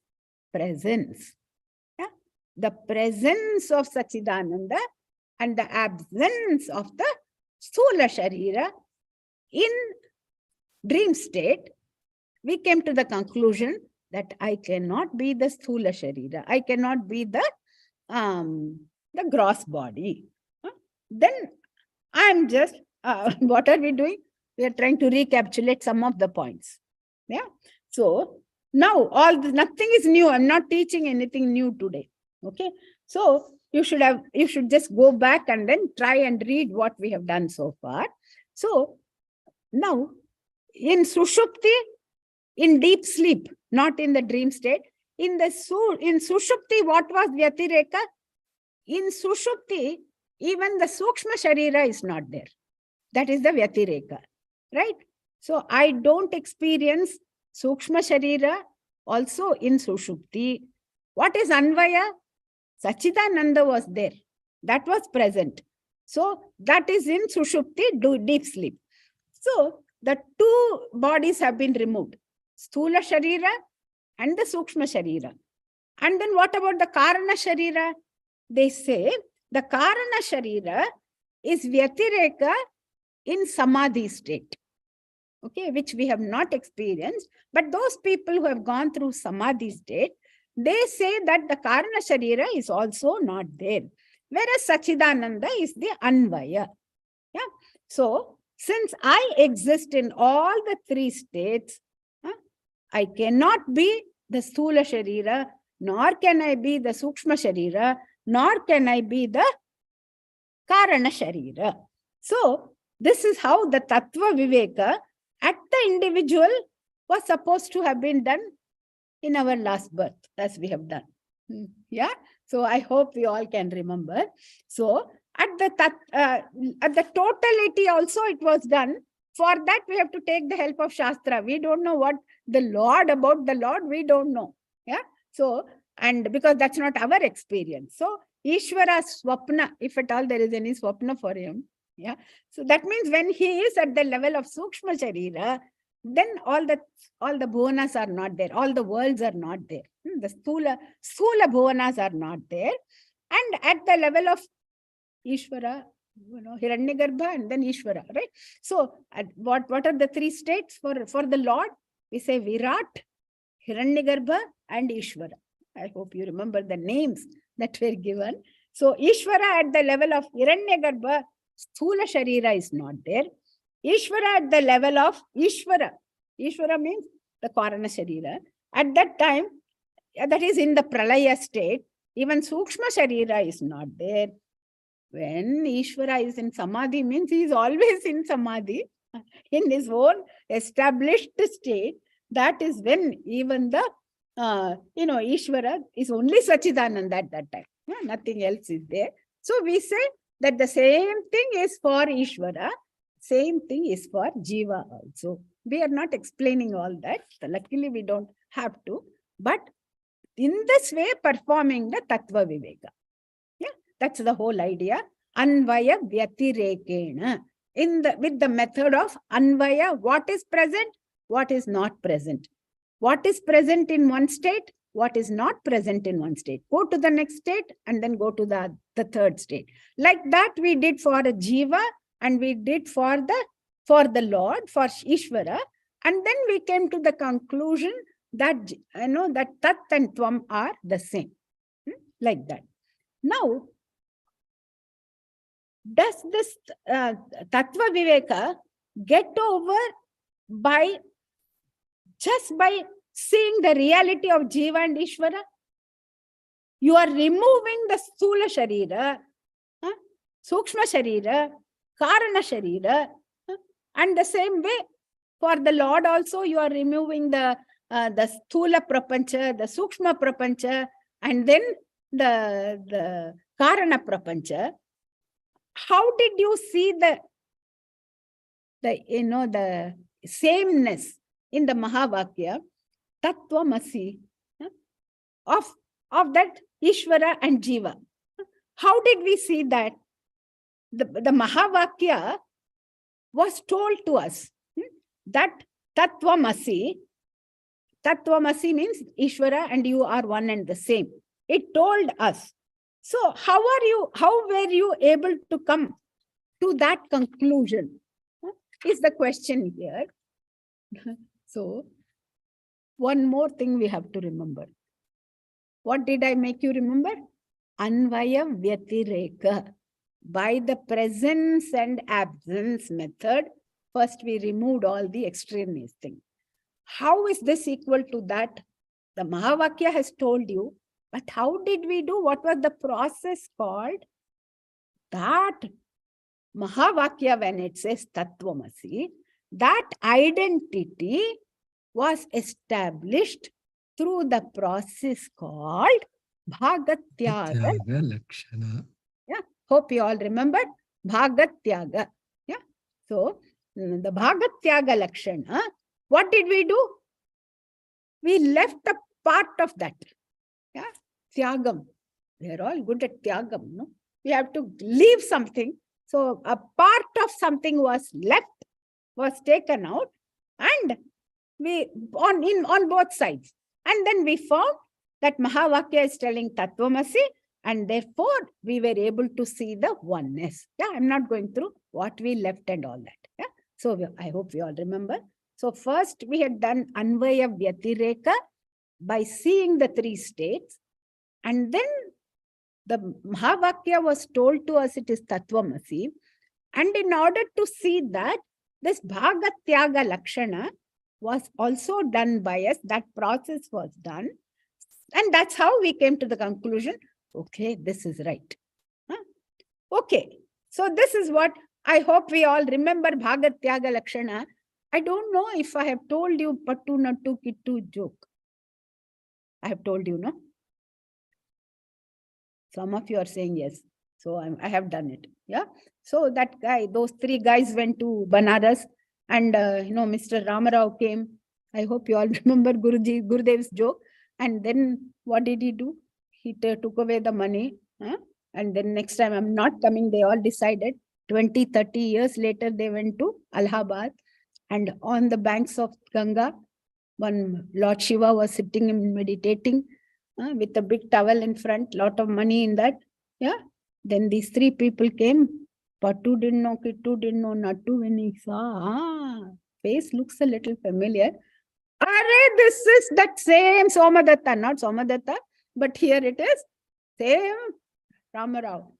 presence. Yeah? The presence of Sachidananda and the absence of the Sthula Sharira in dream state, we came to the conclusion that I cannot be the Sthula Sharira. I cannot be the gross body. Then I'm just, what are we doing? We are trying to recapitulate some of the points. Yeah. So now nothing is new. I'm not teaching anything new today. Okay. So you should just go back and then try and read what we have done so far. So now in Sushupti, in deep sleep, not in the dream state, in Sushupti, what was Vyatireka? In Sushupti, even the Sukshma Sharira is not there. That is the Vyatireka. Right? So I don't experience Sukshma Sharira also in Sushupti. What is Anvaya? Sachidananda was there. That was present. So that is in Sushupti, deep sleep. So the two bodies have been removed. Sthula Sharira and the Sukshma Sharira. And then what about the Karana Sharira? They say the Karana Sharira is Vyatireka in Samadhi state. Okay, which we have not experienced. But those people who have gone through Samadhi state, they say that the Karana Sharira is also not there. Whereas Sachidananda is the Anvaya. Yeah. So, since I exist in all the three states, I cannot be the Sthula Sharira, nor can I be the Sukshma Sharira, nor can I be the Karana Sharira. So, this is how the Tattva Viveka at the individual was supposed to have been done in our last birth, as we have done. Yeah. So I hope we all can remember. So at the totality also it was done. For that we have to take the help of Shastra. We don't know what about the Lord, we don't know. Yeah. So, and because that's not our experience. So Ishvara Swapna, if at all there is any Swapna for him. Yeah. So that means when he is at the level of Sukshma Sharira, then all the bhuvanas are not there. All the worlds are not there. The Sthula bhuvanas are not there. And at the level of Ishvara, Hiranyagarbha and then Ishvara, right? So what are the three states for the Lord? We say Virat, Hiranyagarbha and Ishvara. I hope you remember the names that were given. So Ishvara at the level of Hiranyagarbha, Sthula Sharira is not there. Ishvara at the level of Ishvara. Ishvara means the Karana Sharira. At that time, that is in the Pralaya state, even Sukshma Sharira is not there. When Ishvara is in Samadhi, means he is always in Samadhi, in his own established state. That is when even the, Ishvara is only Sachidananda at that time. Nothing else is there. So we say that the same thing is for Ishvara, same thing is for Jiva also. We are not explaining all that. Luckily, we don't have to. But in this way, performing the Tattva Viveka. Yeah, that's the whole idea. Anvaya Vyatirekena. With the method of Anvaya, what is present, what is not present. What is present in one state, what is not present in one state. Go to the next state and then go to the third state. Like that we did for a Jiva and we did for the Lord, for Ishvara. And then we came to the conclusion that, that Tat and Tvam are the same. Like that. Now, does this Tattva Viveka get over just by seeing the reality of Jiva and Ishvara? You are removing the Sthula Sharira, Sukshma Sharira, Karana Sharira, and the same way for the Lord also you are removing the Sthula Prapancha, the Sukshma Prapancha, and then the Karana Prapancha. How did you see the sameness in the Mahavakya, Tattvamasi, of that Ishvara and Jiva? How did we see that? The Mahavakya was told to us that Tattvamasi means Ishvara and you are one and the same. It told us. So how were you able to come to that conclusion? Is the question here. So one more thing we have to remember. What did I make you remember? Anvaya Vyatireka. By the presence and absence method, first we removed all the extraneous things. How is this equal to that? The Mahavakya has told you, but how did we do? What was the process called? That Mahavakya, when it says Tattvamasi, that identity was established through the process called Bhagatyaga Lakshana. Yeah, hope you all remember Bhagatyaga. Yeah, so the Bhagatyaga Lakshana, what did we do? We left a part of that. Yeah, Tyagam. We are all good at Tyagam, no? We have to leave something. So a part of something was left, was taken out, and we on both sides. And then we found that Mahavakya is telling Tattvamasi, and therefore we were able to see the oneness. Yeah, I'm not going through what we left and all that. Yeah, so I hope you all remember. So first we had done Anvaya Vyatireka by seeing the three states, and then the Mahavakya was told to us it is Tattvamasi, and in order to see that, this Bhagatyaga Lakshana was also done by us, that process was done, and that's how we came to the conclusion, okay, this is right. Okay, so this is what I hope we all remember Bhagatyaga Lakshana. I don't know if I have told you Pattu Nattu Kittu joke. I have told you, no? Some of you are saying yes. So I have done it. Yeah. So that guy, those three guys went to Banaras, and Mr. Ramarao came. I hope you all remember Gurudev's joke. And then what did he do? He took away the money. And then next time I'm not coming, they all decided. 20, 30 years later, they went to Allahabad. And on the banks of Ganga, one Lord Shiva was sitting and meditating with a big towel in front, lot of money in that. Yeah. Then these three people came. Pattu didn't know, Kittu didn't know, Nattu, when he saw, face looks a little familiar. Arey, this is that same Somadatta, not Somadatta, but here it is, same Ramarao.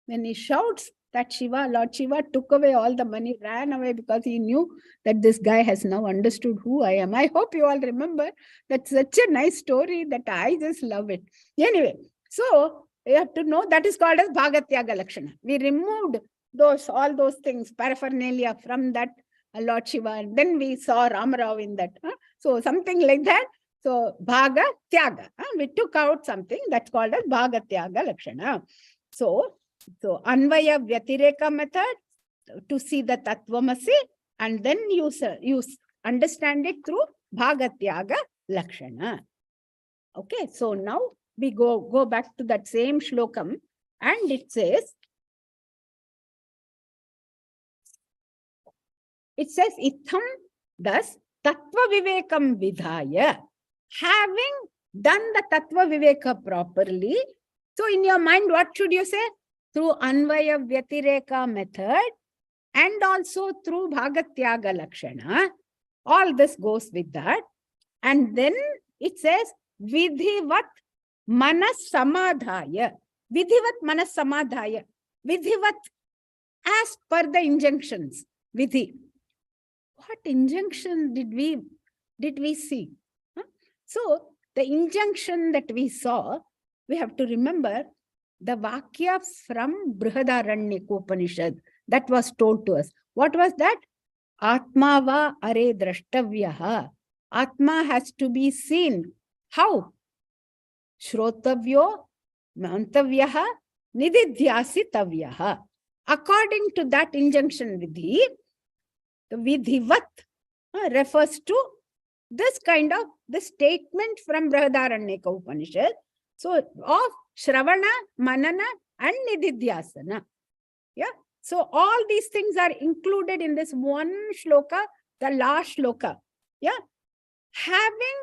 When he shouts that Lord Shiva took away all the money, ran away because he knew that this guy has now understood who I am. I hope you all remember. That's such a nice story that I just love it. Anyway, so you have to know that is called as Bhagatyaga Lakshana. We removed all those things, paraphernalia from that Lord Shiva, and then we saw Ramarao in that. So something like that. So Bhagatyaga. We took out something that's called as Bhagatyaga Lakshana. So Anvaya Vyatireka method to see the Tattvamasi, and then you understand it through Bhagatyaga Lakshana. Okay, so now we go back to that same shlokam, and it says, Itham, thus, Tattva Vivekam Vidhaya, having done the Tattva Viveka properly. So in your mind, what should you say? Through Anvaya Vyatireka method and also through Bhagatyaga Lakshana. All this goes with that. And then it says, Vidhivat Manas Samadhaya. Vidhivat Manas Samadhaya. Vidhivat, as per the injunctions. Vidhi. What injunction did we see? So the injunction that we saw, we have to remember the Vakya from Brihadaranyaka Upanishad that was told to us. What was that? Atma va are drashtavyaha. Atma has to be seen. How? Shrotavyo mantavyaha nididhyasitavyaha. According to that injunction Vidhi, the Vidhivat refers to this kind of the statement from Brihadaranyaka Upanishad. So of Shravana, Manana and Nididhyasana. Yeah. So all these things are included in this one shloka, the last shloka. Yeah. Having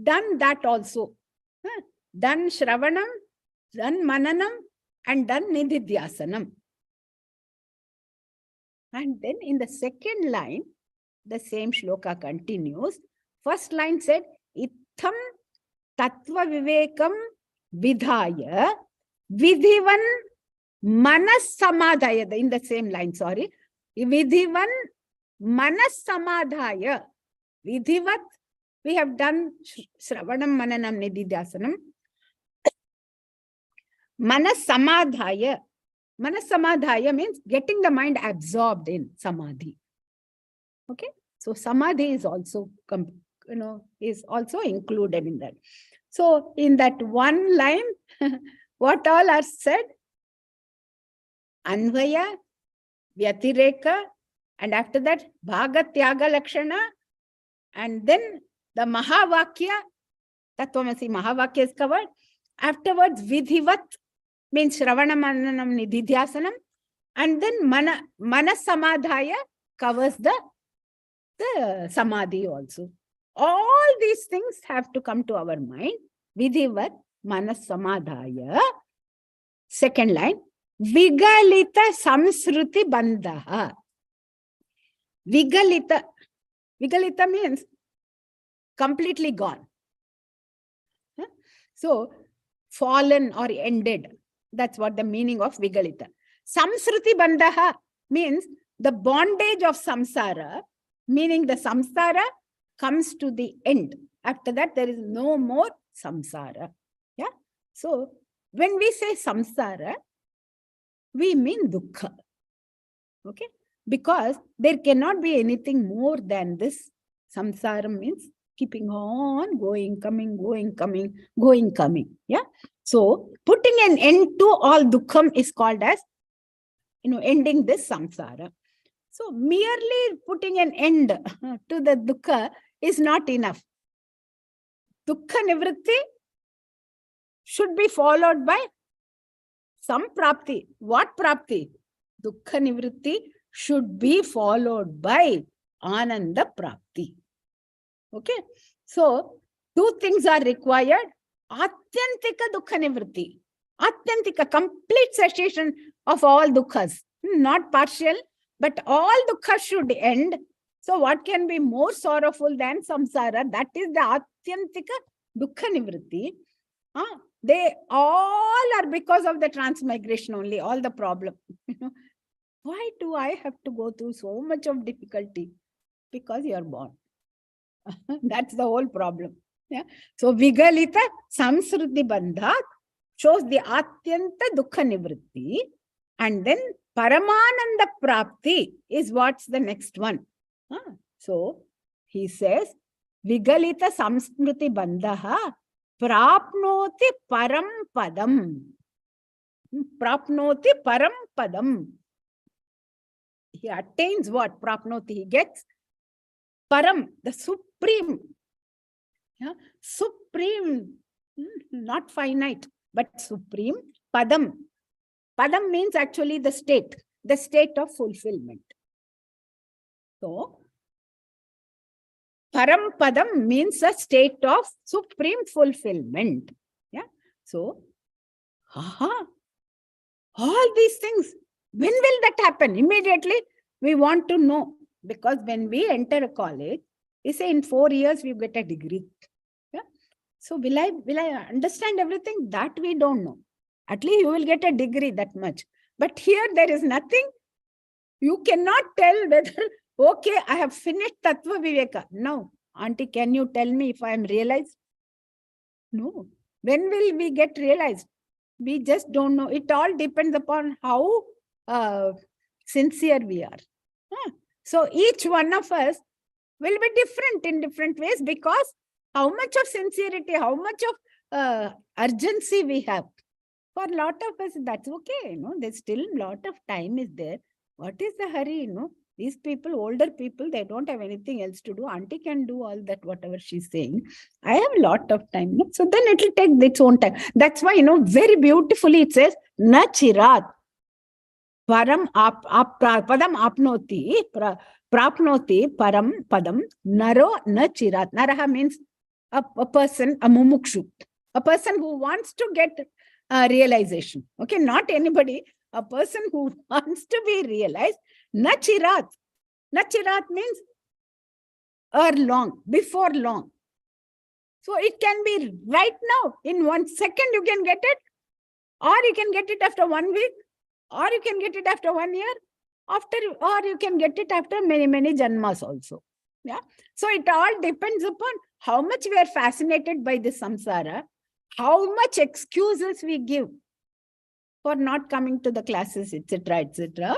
done that also, done Shravanam, done Mananam and done Nididhyasanam. And then in the second line, the same shloka continues. First line said, Itham Tattva Vivekam Vidhaya Vidhivan Manas Samadhaya. In the same line, sorry. Vidhivan Manas Samadhaya. Vidhivat, we have done Shravanam, Mananam, Nididhyasanam. Manas Samadhaya. Manas Samadhaya means getting the mind absorbed in Samadhi. Okay. So Samadhi is also, is also included in that. So in that one line, what all are said? Anvaya, Vyatireka, and after that, Bhagatyaga Lakshana, and then the Mahavakya, Tattvamasi Mahavakya is covered. Afterwards, Vidhivat means Shravana Mananam Nididhyasanam, and then Manas Samadhaya covers the Samadhi also. All these things have to come to our mind. Vidhivat Manas Samadhaya. Second line, Vigalita Samsruti Bandhaha. Vigalita means completely gone. So, fallen or ended. That's what the meaning of Vigalita. Samsruti Bandhaha means the bondage of samsara, meaning the samsara comes to the end. After that, there is no more samsara. Yeah. So, when we say samsara, we mean dukkha. Okay. Because there cannot be anything more than this. Samsara means keeping on going, coming, going, coming, going, coming. Yeah. So putting an end to all dukkham is called as, ending this samsara. So merely putting an end to the dukkha is not enough. Dukkha nivritti should be followed by some prapti. What prapti? Dukkha nivritti should be followed by ananda prapti. Okay. So two things are required. Atyantika dukkha nivritti. Atyantika, complete cessation of all dukkhas. Not partial, but all dukkhas should end. So what can be more sorrowful than samsara? That is the Atyantika dukkha nivritti. They all are because of the transmigration only, all the problem. Why do I have to go through so much of difficulty? Because you are born. That's the whole problem. Yeah. So Vigalita Samsruti Bandhat shows the Atyanta Dukkha Nivritti. And then Paramananda Prapti is what's the next one. So he says, Vigalita Samsmriti Bandhaha Prapnoti Param Padam. Prapnoti Param Padam. He attains what? Prapnoti. He gets Param, the supreme. Yeah? Supreme, not finite, but supreme. Padam. Padam means actually the state of fulfillment. So, Param Padam means a state of supreme fulfillment. Yeah. So, all these things, when will that happen? Immediately, we want to know. Because when we enter a college, we say in 4 years, we get a degree. Yeah. So, will I understand everything? That we don't know. At least you will get a degree, that much. But here, there is nothing. You cannot tell whether, okay, I have finished Tattva Viveka. No. Auntie, can you tell me if I am realized? No. When will we get realized? We just don't know. It all depends upon how sincere we are. So each one of us will be different in different ways, because how much of sincerity, how much of urgency we have. For a lot of us, that's okay. There's still a lot of time is there. What is the hurry? These people, older people, they don't have anything else to do. Auntie can do all that, whatever she's saying. I have a lot of time. So then it will take its own time. That's why, very beautifully it says, na chirat. Param padam apnoti, prapnoti param padam, naro na chirat. Naraha means a person, a mumukshu, a person who wants to get realization. Okay, not anybody, a person who wants to be realized. Na chirat. Na chirat means long, before long. So it can be right now, in 1 second you can get it, or you can get it after 1 week, or you can get it after 1 year, or you can get it after many, many janmas also. Yeah. So it all depends upon how much we are fascinated by this samsara, how much excuses we give for not coming to the classes, etc., etc.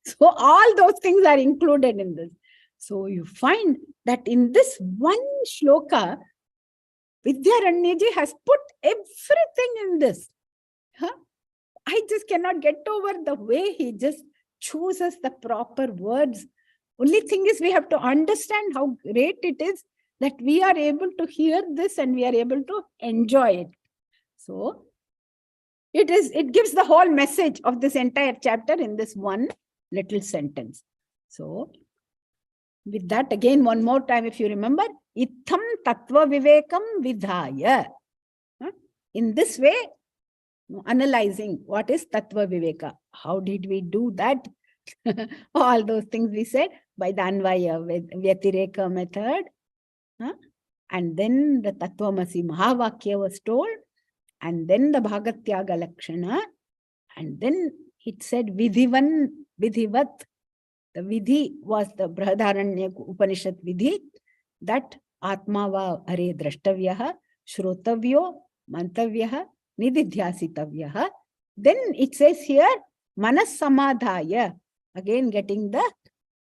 So all those things are included in this. So you find that in this one shloka, Vidyaranyaji has put everything in this. I just cannot get over the way he just chooses the proper words. Only thing is, we have to understand how great it is that we are able to hear this and we are able to enjoy it. So it gives the whole message of this entire chapter in this one little sentence. So with that, again, one more time, if you remember, itham tattva vivekam vidhaya. In this way, analyzing what is tattva viveka. How did we do that? All those things we said by the Anvaya Vyatireka method. And then the Tattvamasi Mahavakya was told. And then the Bhagatyaga Lakshana. And then it said Vidhivat. The Vidhi was the Brihadaranya Upanishad Vidhi. That Atma va Hare Drashtavyaha, Shrotavyo, Mantavyaha, Nididhyasitavyaha. Then it says here, Manas Samadhaya. Again, getting the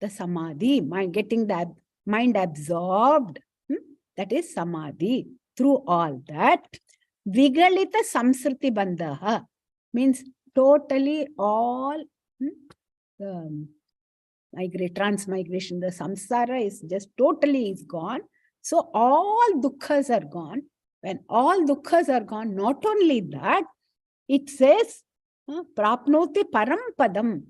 Samadhi, getting the mind absorbed. That is Samadhi. Through all that, Vigalita Samsriti Bandhaha means totally all transmigration. The samsara is just totally is gone. So all dukkhas are gone. When all dukkhas are gone, not only that, it says, Prapnoti Param Padam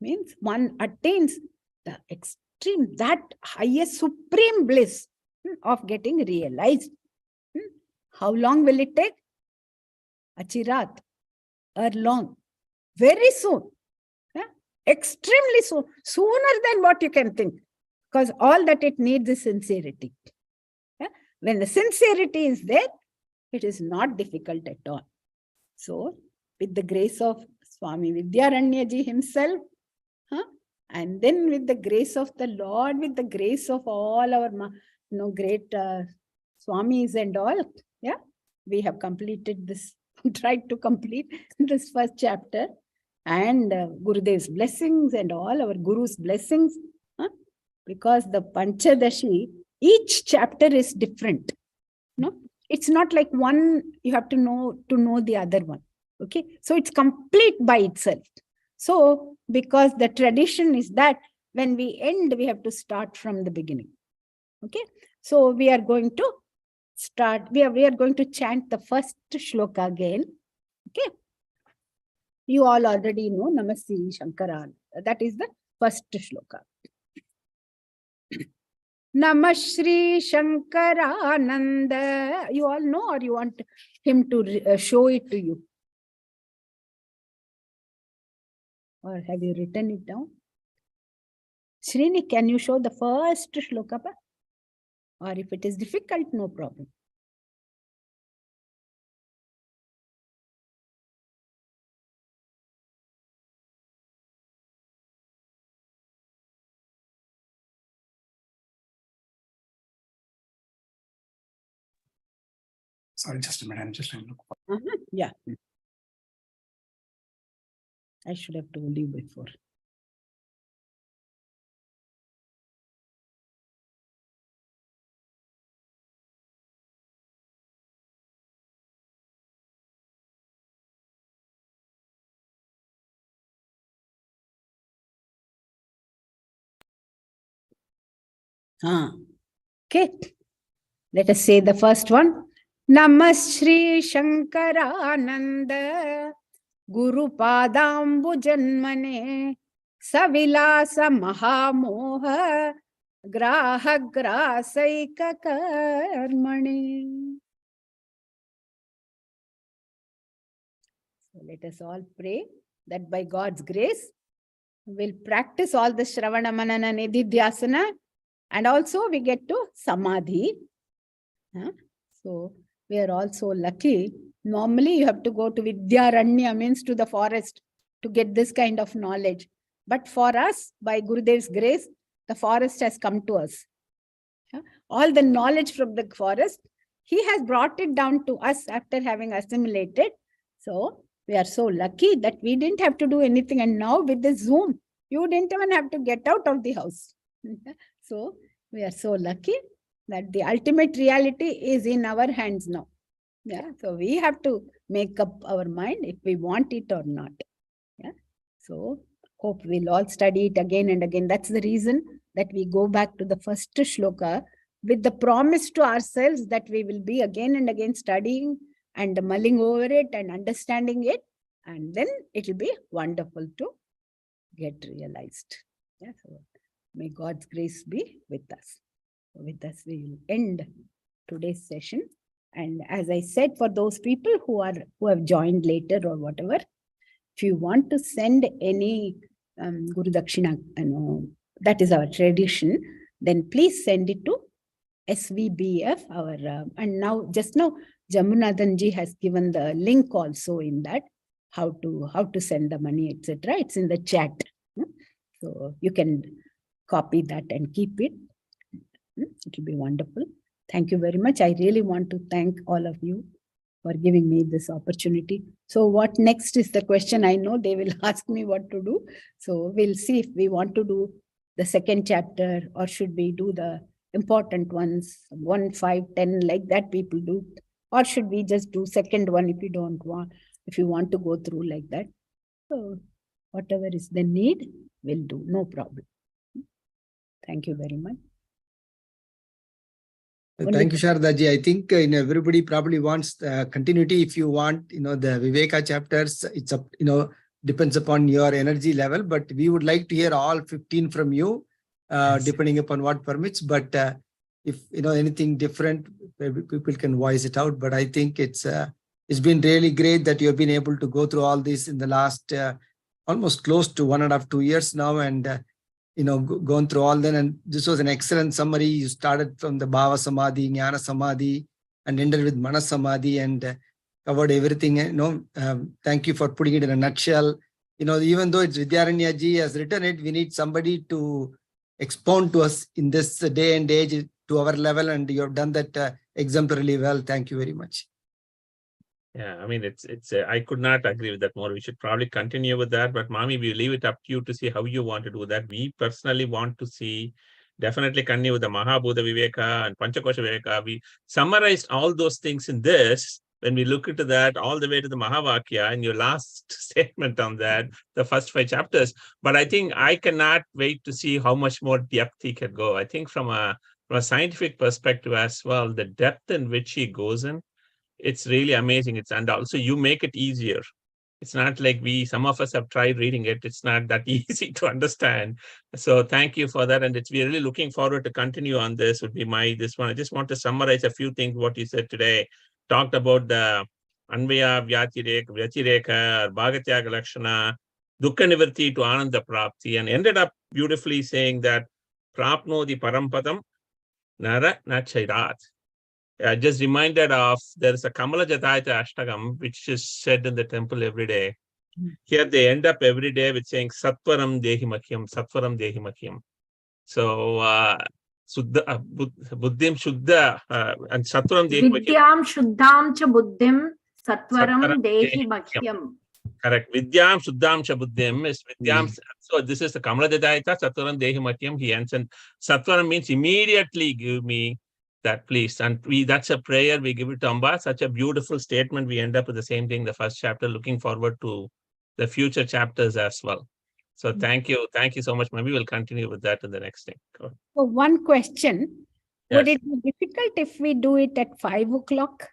means one attains the extreme, that highest supreme bliss of getting realized. How long will it take? Achirat. long, very soon. Yeah? Extremely soon, sooner than what you can think. Because all that it needs is sincerity. Yeah? When the sincerity is there, it is not difficult at all. So, with the grace of Swami Vidyaranya ji himself, and then with the grace of the Lord, with the grace of all our great Swamis and all, yeah, we have completed this, tried to complete this first chapter, and Gurudev's blessings and all our Guru's blessings, because the Panchadasi, each chapter is different. No, it's not like one you have to know the other one. Okay, so it's complete by itself. So, because the tradition is that when we end, we have to start from the beginning. Okay, so we are going to start, we are going to chant the first shloka again. Okay, you all already know Namasi Shankaran. That is the first shloka. Namah Shri Shankarananda. You all know, or you want him to show it to you? Or have you written it down? Srini, can you show the first shloka? Or if it is difficult, no problem. Sorry, just a minute. I'm just trying to look. Yeah. I should have told you before. Okay. Let us say the first one. Namah Shri Shankarananda Guru Padambu Janmane Savilasa Mahamoha Graha Grasaika Karmane. So let us all pray that by God's grace, we'll practice all the Shravana Manana Nididhyasana, and also we get to Samadhi. So we are also lucky. Normally you have to go to Vidyaranya, means to the forest, to get this kind of knowledge. But for us, by Gurudev's grace, the forest has come to us. All the knowledge from the forest, he has brought it down to us after having assimilated. So we are so lucky that we didn't have to do anything. And now with the Zoom, you didn't even have to get out of the house. So we are so lucky that the ultimate reality is in our hands now. Yeah. So we have to make up our mind if we want it or not. Yeah. So hope we'll all study it again and again. That's the reason that we go back to the first shloka with the promise to ourselves that we will be again and again studying and mulling over it and understanding it. And then it will be wonderful to get realized. Yeah. So may God's grace be with us. With us, we will end today's session. And as I said, for those people who have joined later or whatever, if you want to send any Guru Dakshina, that is our tradition, then please send it to SVBF. And now, just now, Jamunathanji has given the link also in that, how to send the money, etc. It's in the chat. So you can copy that and keep it. It will be wonderful. Thank you very much. I really want to thank all of you for giving me this opportunity. So what next is the question. I know they will ask me what to do. So we'll see if we want to do the second chapter or should we do the important ones, 1, 5, 10, like that people do. Or should we just do second one if you don't want, if you want to go through like that. So whatever is the need, we'll do. No problem. Thank you very much. Thank you, Sharadaji. I think everybody probably wants continuity. If you want, the Viveka chapters, it's up, depends upon your energy level. But we would like to hear all 15 from you, yes, depending upon what permits. But if anything different, people can voice it out. But I think it's It's been really great that you have been able to go through all this in the last almost close to 1.5, 2 years now, and gone through all that. And this was an excellent summary. You started from the Bhava Samadhi, Jnana Samadhi, and ended with Manas Samadhi, and covered everything. Thank you for putting it in a nutshell. Even though it's Vidyaranya ji has written it, we need somebody to expound to us in this day and age to our level, and you have done that exemplarily well. Thank you very much. Yeah, I mean, it's I could not agree with that more. We should probably continue with that, but Mami, we leave it up to you to see how you want to do that. We personally want to see, definitely continue with the Mahabhuta Viveka and Panchakosha Viveka. We summarized all those things in this. When we look into that all the way to the Mahavakya and your last statement on that, the first 5 chapters. But I think I cannot wait to see how much more depth he can go. I think from a scientific perspective as well, the depth in which he goes in, it's really amazing. And also you make it easier. It's not like some of us have tried reading it. It's not that easy to understand. So thank you for that. And we're really looking forward to continue on this. Would be this one. I just want to summarize a few things what you said today. Talked about the Anvaya, Vyatireka, Bhagatyaga Lakshana, Dukkha Nivarti to Ananda Prapti, and ended up beautifully saying that Prapno di Parampadam Nara Nachairat. Just reminded of, there is a Kamala Jatayata Ashtagam, which is said in the temple every day. Here they end up every day with saying Sattvaram Dehi Makyam, Sattvaram Dehi Makyam. So, Buddhim Shuddha and Sattvaram Dehi Makyam. Vidyam Shuddham Cha Buddhim, Sattvaram Dehi Makyam. Correct. Vidyam Shuddham Cha Buddhim is Vidyam. So, this is the Kamala Jatayata, Sattvaram Dehi Makyam. He answered. Sattvaram means immediately give me that, please. And that's a prayer we give it to Amba. Such a beautiful statement. We end up with the same thing, the first chapter. Looking forward to the future chapters as well. So thank you so much. Maybe we'll continue with that in the next thing. So one question, Yes. Would it be difficult if we do it at 5 o'clock?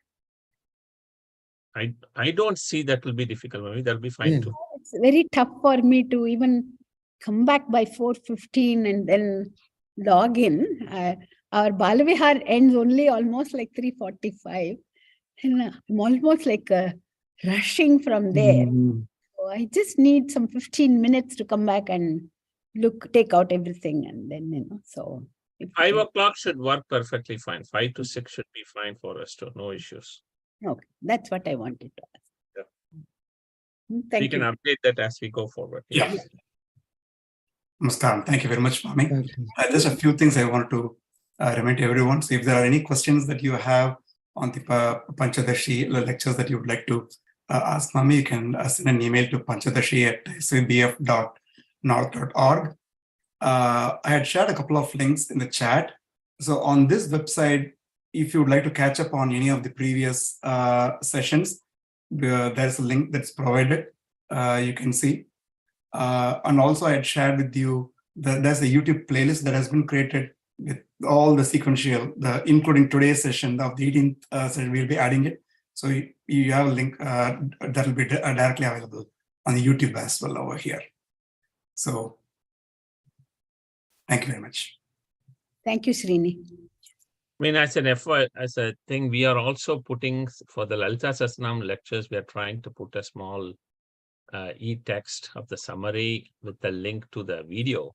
I don't see that will be difficult. Maybe that'll be fine too. It's very tough for me to even come back by 4:15 and then log in. Our Balavihar ends only almost like 3:45. And I'm almost like rushing from there. So I just need some 15 minutes to come back and take out everything, and then, so. 5 o'clock should work perfectly fine. 5 to 6 should be fine for us too. No issues. Okay, that's what I wanted to ask. Yeah. Thank We can you. update that as we go forward. Yeah. Namaskaram. Thank you very much, Mami. Thank you. Just a few things I want to remind everyone. So if there are any questions that you have on the Panchadashi lectures that you would like to ask Mami, you can send an email to panchadashi@svbf.north.org. I had shared a couple of links in the chat. So on this website, if you would like to catch up on any of the previous sessions, there's a link that's provided. You can see. And also I had shared with you that there's a YouTube playlist that has been created with all the sequential, including today's session of the 18th session, we'll be adding it. So you have a link that will be directly available on the YouTube as well over here. So thank you very much. Thank you, Srini. I mean, as an effort, as a thing, we are also putting for the Lalita Sasnam lectures, we are trying to put a small e-text of the summary with the link to the video.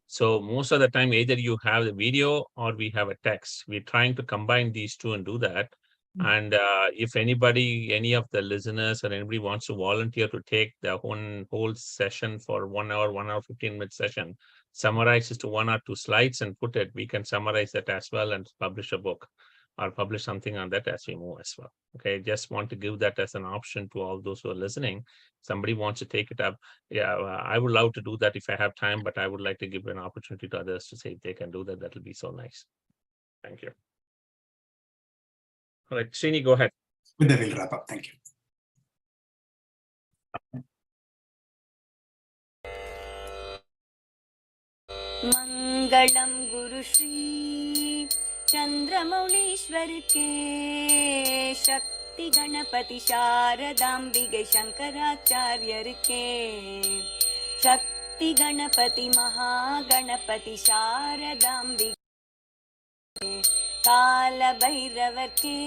So most of the time, either you have the video or we have a text. We're trying to combine these two and do that. And if anybody, any of the listeners or anybody wants to volunteer to take the whole session for 1 hour, 1 hour, 15-minute session, summarize it to 1 or 2 slides and put it, we can summarize that as well and publish a book or publish something on that as we move as well. Okay, just want to give that as an option to all those who are listening. Somebody wants to take it up. Yeah, I would love to do that if I have time, but I would like to give an opportunity to others to say if they can do that. That'll be so nice. Thank you. All right, Srini, go ahead. With that, we'll wrap up. Thank you. Mangalam Guru Shri Chandramaulishwar ke Shakti Ganapati Sharadambige Shankaracharya ke Shakti Ganapati Mahaganapati Sharadambige Kala Bhairavar ke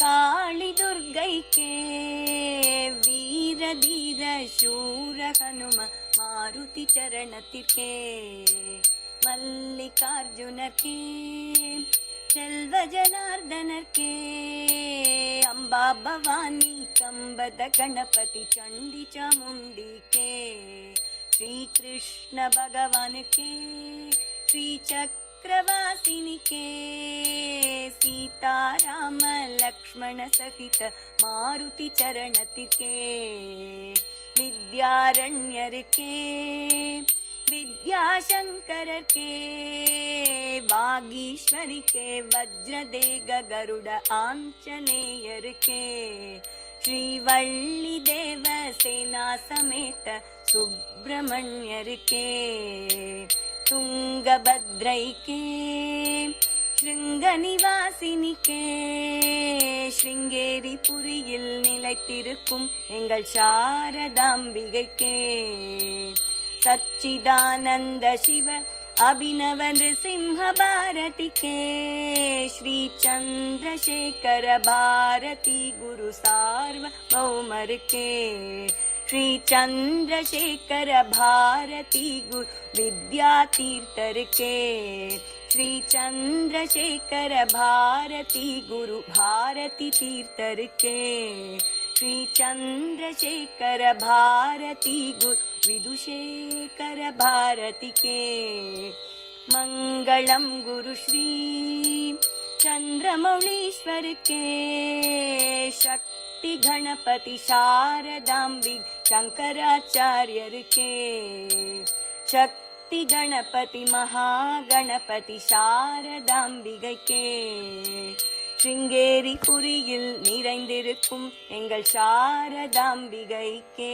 காளி துர்க்கைக்கே வீர தீர சூர ஹனும மாருதி சரணத்திற்கே மல்லிகார்ஜுனர்க்கே செல்வ ஜனார்தனர்க்கே அம்பா பவானி கம்பத கணபதி சண்டி சாமுண்டிக்கே ஸ்ரீ கிருஷ்ண பகவானுக்கே ஸ்ரீ சக்கரவாசினிக்கே சீதாராம லக்ஷ்மண சகித மாருதி சரணத்திற்கே வித்யாரண்யருக்கே வித்யாசங்கரர்க்கே வாகீஸ்வரிக்கே வஜ்ரதேக கருட ஆஞ்சநேயருக்கே ஸ்ரீவள்ளி தேவசேனா சமேத சுப்பிரமணியருக்கே துங்கபத்ரைக்கே ஸ்ருங்கநிவாசினிக்கே ஸ்ருங்கேரி புரியில் நிலைத்திருக்கும் எங்கள் சாரதாம்பிகைக்கே சச்சிதானந்த சிவ அபிநவ நிருசிம்ஹ பாரதிக்கே ஸ்ரீ சந்திரசேகர பாரதி குரு சார்வபௌமருக்கே ஸ்ரீ சந்திரசேகர பாரதி குரு வித்யாதீர்த்தருக்கே ஸ்ரீ சந்திரசேகர பாரதி குரு பாரதி தீர்த்தருக்கே ஸ்ரீ சந்திரசேகர பாரதி குரு விதுஷேகர பாரதிக்கே மங்களம் குரு ஸ்ரீ சந்திரமௌலீஸ்வருக்கே சக்தி கணபதி சாரதாம்பி சங்கராச்சாரியருக்கே சக்தி கணபதி மகாகணபதி சாரதாம்பிகைக்கே ஸ்ருங்கேரி புரியில் நிறைந்திருக்கும் எங்கள் சாரதாம்பிகைக்கே.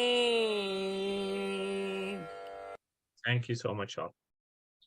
Thank you so much all.